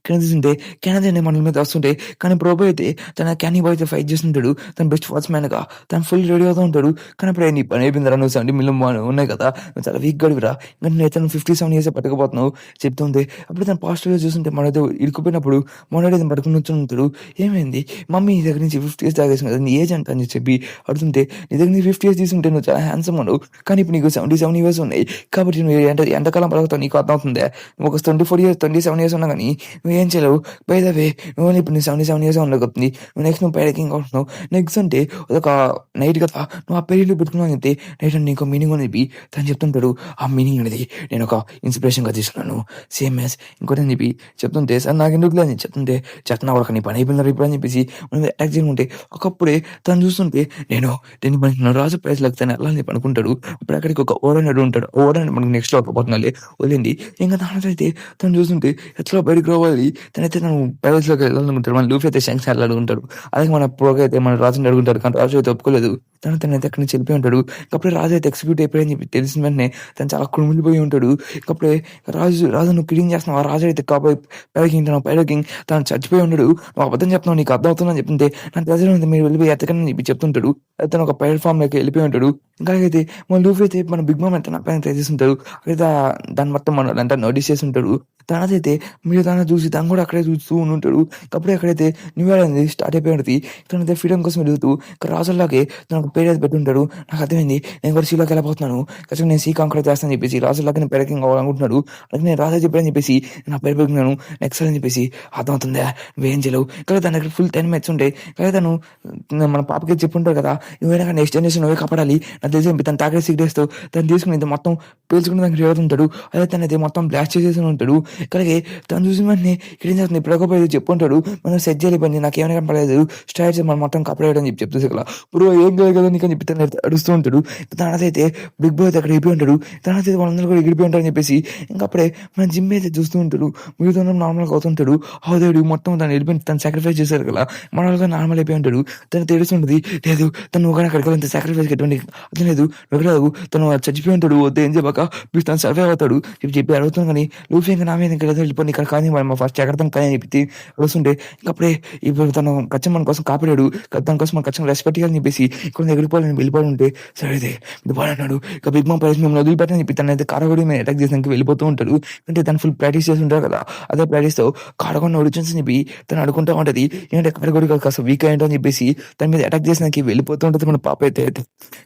చూస్తుంటే కెనడీ అనే మనల మీద వస్తుంటే కానీ ప్రోబో అయితే తన క్యానీ బాయ్ అయితే ఫైట్ చేస్తుంటాడు. తన బెస్ట్ ఫస్ట్ మ్యాన్గా తను ఫుల్ రెడీ అవుతూ ఉంటాడు. కానీ అప్పుడు నీ పని అయిపోయిందిరా నువ్వు 70 మిలియన్ ఉన్నాయి కదా నువ్వు చాలా వీక్ గడివిరా ఇంకా నేను 57 ఇయర్స్ పట్టుకపోతున్నావు చెప్తుంది. అప్పుడు తను పాజిటివ్గా చూస్తుంటే మనతో ఇరుక్కుపోయినప్పుడు మనోడైతే పట్టుకుని వచ్చి ఉంటాడు. ఏమైంది మమ్మీ నీ దగ్గర నుంచి 50 years తాగేసింది కదా నీ ఏజ్ అంట అని చెప్పి అడుగుతుంటే నీ దగ్గర నుంచి 50 years తీసుకుంటే నువ్వు చాలా హ్యాండ్సమ్ ఉన్నావు కానీ ఇప్పుడు నీకు 77 years ఉన్నాయి కాబట్టి నువ్వు ఎంతకాలం పడుగుతావు నీకు అర్థం అవుతుంది. నువ్వు ఒక 24 years 27 years ఉన్నా కానీ నువ్వేం చేయలేవు. బై ద వే నువ్వు ఇప్పుడు నీ 77 years ఉండకపోతుంది నువ్వు నెక్స్ట్ నువ్వు పైడకింగ్ అవుతున్నావు. నెక్స్ట్ అంటే ఒక నైట్ కదా నువ్వు ఆ పెళ్ళిలో పెట్టుకున్నావు చెప్తే నైట్ నీకు మీనింగ్ అనేది తను చెప్తుంటాడు. ఆ మీనింగ్ అనేది నేను ఒక ఇన్స్పిరేషన్గా తీసుకున్నాను సేమ్ యాజ్ ఇంకోటి అని చెప్పి చెప్తుంటే సార్ నాకు ఎందుకు అని చెప్తుంటే చెప్తున్నా వాళ్ళకి నీ పని అయిపోయినారు ఇప్పుడు అని చెప్పేసి మనం అటాక్ చేయకుంటే ఒకప్పుడే తను చూస్తుంటే నేను దీన్ని మనకి రాజు ప్రైజ్ లాగుతాను అలా అని చెప్పి అనుకుంటాడు. అప్పుడు అక్కడికి ఒక ఓడనడు ఉంటాడు. ఓడని మనకి నెక్స్ట్ లో పోతున్నాలే వదిలేండి. ఇంకా దాని అయితే తను చూస్తుంటే ఎట్లా బయటకు రావాలి తనైతే తను ప్యాలెస్లోకి వెళ్ళాలనుకుంటాడు. మన లూఫీ అయితే శాంక్షన్ అడుగుంటాడు. అలాగే మన ప్రోగా అయితే మన రాజుని అడుగుంటాడు కానీ రాజు అయితే ఒప్పుకోలేదు. తనైతే అక్కడి నుంచి వెళ్ళిపోయి ఉంటాడు. అప్పుడే రాజు అయితే ఎగ్జిక్యూట్ అయిపోయాయని చెప్పి తెలిసిన వెంటనే తను చాలా కుమిలిపోయి ఉంటాడు. అప్పుడే రాజు నువ్వు కిడింగ్ చేస్తున్నావు. ఆ రాజు అయితే కాబోయే పైడకింగ్ తను చచ్చిపోయి ఉన్నాడు. నువ్వు అబద్ధం చెప్తున్నావు నీకు అర్థం అవుతుందని చెప్తుంటే నాకు తెలిసిన మీరు వెళ్ళిపోయి ఎత్తకని చెప్పి చెప్తుంటాడు. తను ఒక పైడ్ ఫామ్ లోకి వెళ్ళిపోయి ఉంటాడు. ఇంకాగైతే మన లూఫీ అయితే మన బిగ్ మామ్ ఎంత పైన ట్రై చేస్తుంటాడు. అక్కడ దాన్ని మొత్తం మనం అంతా నోటీస్ చేసి ఉంటాడు. తనదైతే మీరు తన చూసి తను కూడా అక్కడే చూస్తూ ఉంటాడు. అప్పుడే అక్కడైతే న్యూ ఇయర్ అనేది స్టార్ట్ అయిపోయి ఉంటుంది. తనైతే ఫ్రీడమ్ కోసం వెళ్తూ రాజుల్లాగే తను ఒక పేరు అయితే పెట్టుంటాడు. నాకు అర్థమైంది నేను కూడా సీలోకి వెళ్ళిపోతున్నాను ఖచ్చితంగా నేను సీ కాంకర్ చేస్తానని చెప్పేసి రాజుల్లాగా నేను పెరకింగ్ అవ్వాలనుకుంటున్నాడు. అలాగే నేను రాజా చెప్పానని చెప్పేసి నా పేరు పెరుగుతున్నాను నెక్స్ట్ అని చెప్పేసి అర్థమవుతుందా నువ్వేం చేయలేవు. కానీ తన దగ్గర ఫుల్ 10 minutes ఉంటాయి. కానీ తను మన పాపకి చెప్పుంటారు కదా నువ్వైనా నెక్స్ట్ జనరేషన్ నువ్వే కాపాడాలి నాకు తెలిసి తను తాగే సిగరెట్స్తో తను తీసుకుని మొత్తం పేల్చుకుని దానికి ఉంటాడు. అదే తనైతే మొత్తం బ్లాస్ట్ చేసేసి ఉంటాడు. అలాగే తను చూసిన వెంటనే ఇక్కడ ఏం చేస్తుంది ఇప్పుడు చెప్పుంటాడు మనం సెట్ చేయాలి పని నాకు ఏమైనా కనపడలేదు స్ట్రాటజీ మనం మొత్తం కాపాడాడు అని చెప్పి చెప్తుంది. ఇక్కడ ఇప్పుడు ఏం కాదు కదా నీకు అని చెప్పి తను అడుస్తూ ఉంటాడు. తనైతే బిగ్ బాయ్ అక్కడ ఎగిరిపోయి ఉంటాడు. తనైతే వాళ్ళందరూ కూడా ఎగిరిపోయి ఉంటారని చెప్పేసి ఇంకా అప్పుడే మన జిమ్ అయితే చూస్తూ ఉంటాడు. మిగతా నార్మల్గా అవుతుంటాడు. హౌదేవుడు మొత్తం తను వెళ్ళిపోయి తను సాక్రిఫైస్ చేశారు కదా మనగా నార్మల్ అయిపోయి ఉంటాడు. తను తెలుస్తుంటుంది లేదు తను ఒకటి అక్కడికి వెళ్ళి సాక్రిఫైస్ ఎటువంటి అది లేదు ఒకలేదు తను చచ్చిపోయి ఉంటాడు. వద్ద ఏం చెప్పాక తను సర్వైవ్ అవుతాడు చెప్పి అడుగుతాను. కానీ లూఫీ ఇంకా నా మీద ఇంకా వెళ్ళిపోయి ఇక్కడ కానీ మనం ఫస్ట్ ఎక్కడతాం కానీ చెప్పి వస్తుంటే ఇంకప్పుడే ఇప్పుడు తను ఖచ్చితంగా మన కోసం కాపాడాడు తన కోసం మనం ఖచ్చితంగా రెస్పెక్ట్ చేయాలని చెప్పేసి ఇక్కడ వెళ్ళిపోయి వెళ్ళిపోయి ఉంటే సరే అయితే ఇది వాడన్నాడు. ఇక బిగ్ మామ్ ప్రైస్ మిమ్మల్ని వదిలిపెట్టని చెప్పి తనైతే కారగొడి మీద అటాక్ చేసానికి వెళ్ళిపోతూ ఉంటాడు. అంటే తను ఫుల్ ప్రాక్టీస్ చేసి ఉంటారు కదా, అదే ప్రాక్టీస్తో కారగొండ ఒడిచన్స్ అని చెప్పి తను అడుగుంటా ఉంటుంది. ఏంటంటే కారగొడి కాస్త వీక్ అయ్యంటో అని చెప్పేసి తన మీద అటాక్ చేసినాకి వెళ్ళిపోతూ ఉంటుంది. మన పాప అయితే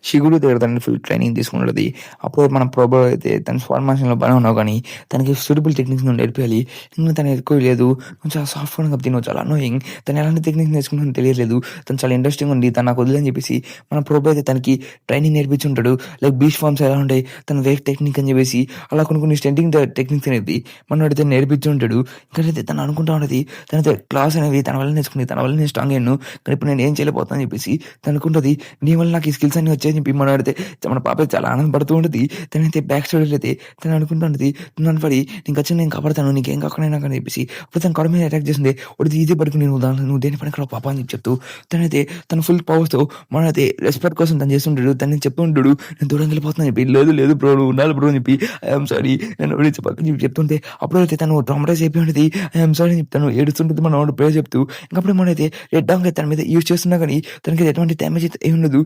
షిగుడు దగ్గర తనని ఫుల్ ట్రైనింగ్ తీసుకుంటుంది. అప్పుడు మన ప్రోబో అయితే తన ఫార్మేషన్లో బాగా ఉన్నావు కానీ తనకి సూటబుల్ టెక్నిక్స్ నుండి నేర్పించాలి. ఇంకా తను ఎక్కువ లేదు, కొంచెం సాఫ్ట్ ఫోన్ కాబట్టి నువ్వు చాలా అన్నోయింగ్, తను ఎలాంటి టెక్నిక్స్ నేర్చుకుంటుందో తెలియలేదు. తను చాలా ఇంట్రెస్టింగ్ ఉంది, తను నాకు వదిలేని చెప్పేసి మన ప్రోబో అయితే తనకి ట్రైనింగ్ నేర్పించుంటాడు. లైక్ బీచ్ ఫార్మ్స్ ఎలా ఉంటాయి, తన వేవ్ టెక్నిక్ అని చెప్పేసి అలా కొన్ని స్టెంటింగ్ టెక్నిక్స్ అనేది మనోడైతే నేర్పించుంటాడు. ఇంకైతే తను అనుకుంటా ఉన్నది తనైతే క్లాస్ అనేవి తన వల్ల నేర్చుకుని తన వల్ల నేను స్ట్రాంగ్ అయ్యాను, కానీ ఇప్పుడు నేను ఏం చేయలేకపోతాను అని చెప్పేసి తను అనుకుంటుంది. నీ వల్ల నాకు ఈ స్కిల్స్ అన్ని వచ్చాయని చెప్పి మనోడైతే మన పాప చాలా ఆనందపడుతూ ఉంటుంది. తనైతే బ్యాక్ స్టోరీలో అయితే తను అనుకుంటూ ఉంటుంది, నన్ను పడి నీకు వచ్చి నేను కాపాడతాను, నీకేం కాకుండా అని చెప్పేసి అప్పుడు తన కడ మీద అటాక్ చేసింది. ఒకటి ఈజీ పడుకుని నువ్వు దేని పని పాప అని చెప్తూ తనైతే తన ఫుల్ పవర్స్తో మనైతే రెస్పెక్ట్ కోసం తను చేస్తుంటాడు. తను చెప్తూ ఉంటాడు, నేను దూరం వెళ్ళిపోతాను చెప్పి. లేదు బ్రో నువ్వు ఉండాలి బ్రో అని చెప్పి ఐఎమ్ సారీ నేను చెప్పని చెప్పి చెప్తుంటే అప్పుడు అయితే తను ట్రామటైజ్ అయిపోయి ఉంటుంది. ఐఎమ్ సారీ అని చెప్తాను ఏడుస్తుంటుంది మన వాడు ప్రేర్ చెప్తూ. ఇంకప్పుడు మనైతే రెడ్ డాంగ్ తన మీద యూజ్ చేస్తున్నా కానీ తనకి ఎటువంటి డ్యామేజ్ అయితే ఏమి ఉండదు,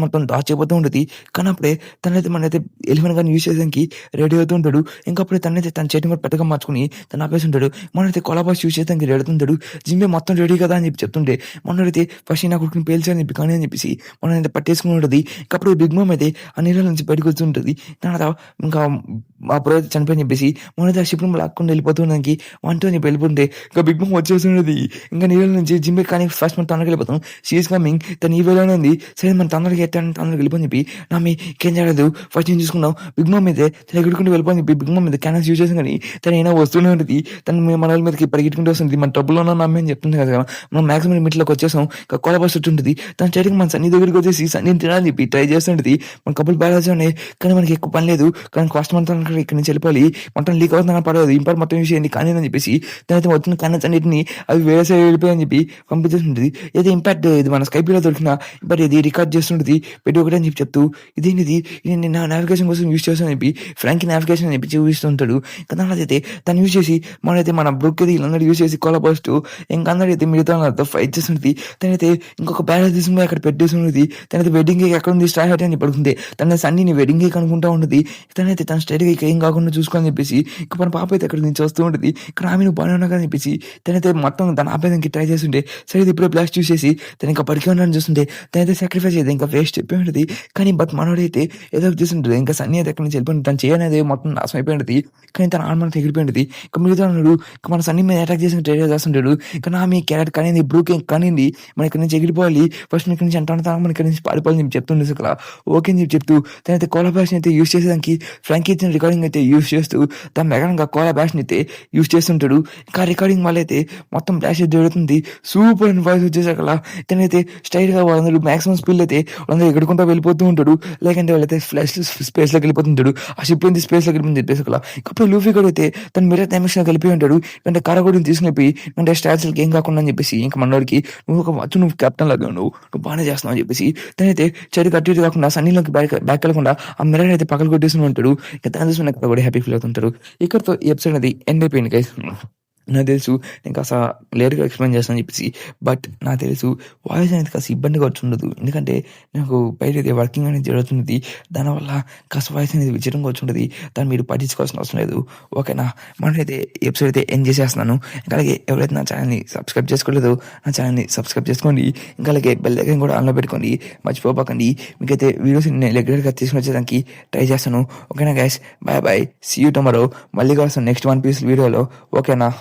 మొత్తం దాచిపోతూ ఉంటుంది. కానీ అప్పుడే తనైతే మనైతే ఎలిఫెంట్ కానీ యూజ్ చేయడానికి రెడీ అవుతూ ఉంటాడు. ఇంకప్పుడే తనైతే తన చేతిని కూడా పెద్దగా మార్చుకుని తను ఆపేసి ఉంటాడు. మనైతే కొలాబాస్ యూజ్ చేయడానికి రెడీ అవుతుంటాడు. జిమ్మే మొత్తం రెడీ కదా అని చెప్పి చెప్తుంటే మనైతే ఫస్ట్ నా కొడుకుని పేల్చాలని చెప్పి కానీ అని చెప్పేసి మనైతే పట్టేసుకుని ఉంటుంది. ఇంకప్పుడు బిగ్ మామ్ అయితే ఆ నీళ్ళ నుంచి బయటకు వస్తుంటుంది. తర్వాత ఇంకా అప్పుడు అయితే చనిపోయి చెప్పేసి మనైతే ఆ షిప్ లాక్కుండా వెళ్ళిపోతుండడానికి వంట చెప్పి వెళ్ళిపోతుంటే ఇంకా బిగ్ మామ్ వచ్చేస్తున్నది. ఇంకా నీళ్ళ నుంచి జిమ్మే కానీ ఫస్ట్ మనం తొందరగా వెళ్ళిపోతాం. షీఈస్ కమింగ్, తను ఈ వేలోనే ఉంది. సరే మనం తొందరగా ఎత్తాను తొందరగా వెళ్ళిపోని చెప్పి నా మీకేం చేయలేదు ఫస్ట్ నేను చూసుకున్నాం. బిగ్ మామ్ అయితే తను ఎగుడుకుంటూ వెళ్ళిపోని చెప్పి బిగ్ మామ్ మీద క్యానల్స్ యూజ్ చేసాం కానీ తను అయినా వస్తూనే ఉంటుంది. తను మన వాళ్ళ మీదకి పరిగెట్టుకుంటూ వస్తుంది. మన డబ్బులో ఉన్న నమ్మే అని చెప్తుంది కదా, మనం మాక్సిమం లిమిట్లోకి వచ్చేసాం. ఇంకా కొలబస్ ఉంటుంది. తన చేతికి మన సన్నీ దగ్గరికి వచ్చేసి సన్నీని తినాలని చెప్పి ట్రై చేస్తుంటుంది. మన కపుల్ బ్యాలెన్స్ ఉన్నాయి కానీ మనకి ఎక్కువ పని లేదు, కానీ కాస్ట్ మొత్తం ఇక్కడ నుంచి వెళ్ళిపోవాలి, మొత్తం లీక్ అవుతుందని పడదు, ఇంపార్ మొత్తం యూజ్ చేయండి కానీ అని చెప్పేసి తనైతే మొత్తం క్యానల్స్ అన్నింటినీ అవి వేరే సైడ్ వెళ్ళిపోయాయని చెప్పి పంపించేస్తుంటుంది. ఏదో ఇంపాక్ట్ ఇది మన స్కైప్లో దొరికిన ఇంపాక్ట్ ఇది రికార్డ్ చేస్తుంటుంది పెట్టి ఒకటి అని చెప్పి చెప్తూ ఇది నా నావిగేషన్ కోసం యూజ్ చేస్తాను చెప్పి ఫ్రాంక్ నావిగేషన్ అని చెప్పి చూపిస్తుంటాడు. ఇంకా దానిలో తను యూజ్ చేసి మనైతే మన బ్రూక్ అయితే వీళ్ళందరూ యూజ్ చేసి కొలబస్ట్ ఇంకా అందరూ అయితే మిగతా ఫైట్ చేస్తుంటుంది. తనైతే ఇంకొక బ్యాలెన్స్ తీసుకుని అక్కడ పెట్టేస్తున్నది. తనైతే వెడ్డింగ్ కేక్ ఎక్కడ ఉంది స్టార్ట్ అయితే అని పడుతుంది. తన సన్నీని వెడ్డింగ్ కేక్ అనుకుంటా ఉంటుంది. తనైతే తన స్ట్రైట్ కేక్ ఏం కాకుండా చూసుకోని చెప్పేసి ఇంకా మన పాప అయితే అక్కడ నుంచి వస్తూ ఉంటుంది. ఇక్కడ ఆమె నువ్వు బాగా ఉన్నా అని చెప్పేసి తనైతే మొత్తం తన ఆపేదానికి ట్రై చేస్తుంటే సరే ఇప్పుడే ప్లాస్ చూసేసి తను ఇంకా పడికి ఉన్నాను చూస్తుంటే తనైతే సాక్రిఫైస్ అయితే ఇంకా వేస్ట్ చెప్పి ఉంటుంది. కానీ బట్ మనోడైతే ఏదో చేస్తుంటుంది. ఇంకా సన్నీ అయితే ఎక్కడి నుంచి వెళ్ళిపోయింది, తను చేయనేది మొత్తం నాశనం అయిపోయి ఉంటుంది. కానీ తన ఆడమని ఎగిరిపోయి ఉంటుంది. ఇంకా మిగతా ఉన్నాడు ఇంకా మన సన్నీ మీద అటాక్ చేసి ట్రై చేస్తుంటాడు. ఇంకా నా మీ క్యారెట్ కానీ బ్రూ కేక్ కానీ మన ఇక్కడ నుంచి ఎగిరిపోవాలి, ఫస్ట్ ఇక్కడ నుంచి అంటాను మన ఇక్కడ నుంచి పారిపోవాలని చెప్పి చెప్తుండే అసలు ఓకే అని చెప్పి చెప్తూ తనైతే కోలా బ్యాష్ని అయితే యూజ్ చేసేదానికి ఫ్రాంకీ ఇచ్చిన రికార్డింగ్ అయితే యూజ్ చేస్తూ తన మెగనంగా కోలా బ్యాష్ని అయితే యూజ్ చేస్తుంటాడు. ఇంకా రికార్డింగ్ వల్ల అయితే మొత్తం బ్లాష్ జరుగుతుంది. సూపర్ అండ్ వాయిస్ వచ్చేసాక తనైతే స్టైల్గా వాళ్ళందరూ మాక్సిమం స్పీడ్ అయితే వాళ్ళందరూ ఎగుడుకుంటూ వెళ్ళిపోతూ ఉంటాడు. లేకంటే వాళ్ళైతే ఫ్లాష్ స్పేస్లోకి వెళ్ళిపోతుంటాడు. ఆ షిప్ నుంచి స్పేస్లోకి వెళ్ళిపోతుంది చెప్పేసి అక్కడ. ఇప్పుడు లూఫీ కూడా అయితే తను మీరే డైమెన్షన్ కలిపి ఉంటాడు. అంటే కారగొడిని తీసుకుని అంటే స్టాచ్యూకి ఏం కాకుండా అని చెప్పేసి ఇంకా మనోడికి నువ్వు కెప్టెన్ లాగా నువ్వు బాగానే చేస్తున్నావు అని చెప్పేసి తనైతే చెడు కట్టి కాకుండా సన్నీలోకి బ్యాక్ వెళ్ళకుండా ఆ మిర్రర్ అయితే పక్కన కొట్టేసి ఉంటాడు. ఇంకా తన చూసిన కూడా హ్యాపీ ఫీల్ అవుతుంటారు. ఇక్కడతో ఈ ఎపిసోడ్ అది ఎండ్ అయిపోయింది గైస్. నాకు తెలుసు నేను కాస్త లేట్గా ఎక్స్ప్లెయిన్ చేస్తానని చెప్పేసి, బట్ నాకు తెలుసు వాయిస్ అనేది కాస్త ఇబ్బందిగా వచ్చుండదు, ఎందుకంటే నాకు బయట అయితే వర్కింగ్ అనేది జరుగుతున్నది. దానివల్ల కాస్త వాయిస్ అనేది విచిత్రంగా వచ్చుంటుంది. దాన్ని మీరు పట్టించుకోవాల్సిన అవసరం లేదు, ఓకేనా? మనమైతే ఎపిసోడ్ అయితే ఎండ్ చేసేస్తున్నాను. ఇంకా అలాగే ఎవరైతే నా ఛానల్ని సబ్స్క్రైబ్ చేసుకోలేదో నా ఛానల్ని సబ్స్క్రైబ్ చేసుకోండి. ఇంకా అలాగే బెల్ ఐకాన్ కూడా ఆన్లో పెట్టుకోండి, మర్చిపోకండి. మీకైతే వీడియోస్ నేను రెగ్యులర్గా తీసుకుని వచ్చేదానికి ట్రై చేస్తాను, ఓకేనా guys? Bye see you tomorrow. మళ్ళీ కోసం నెక్స్ట్ వన్ పీస్ వీడియోలో, ఓకేనా?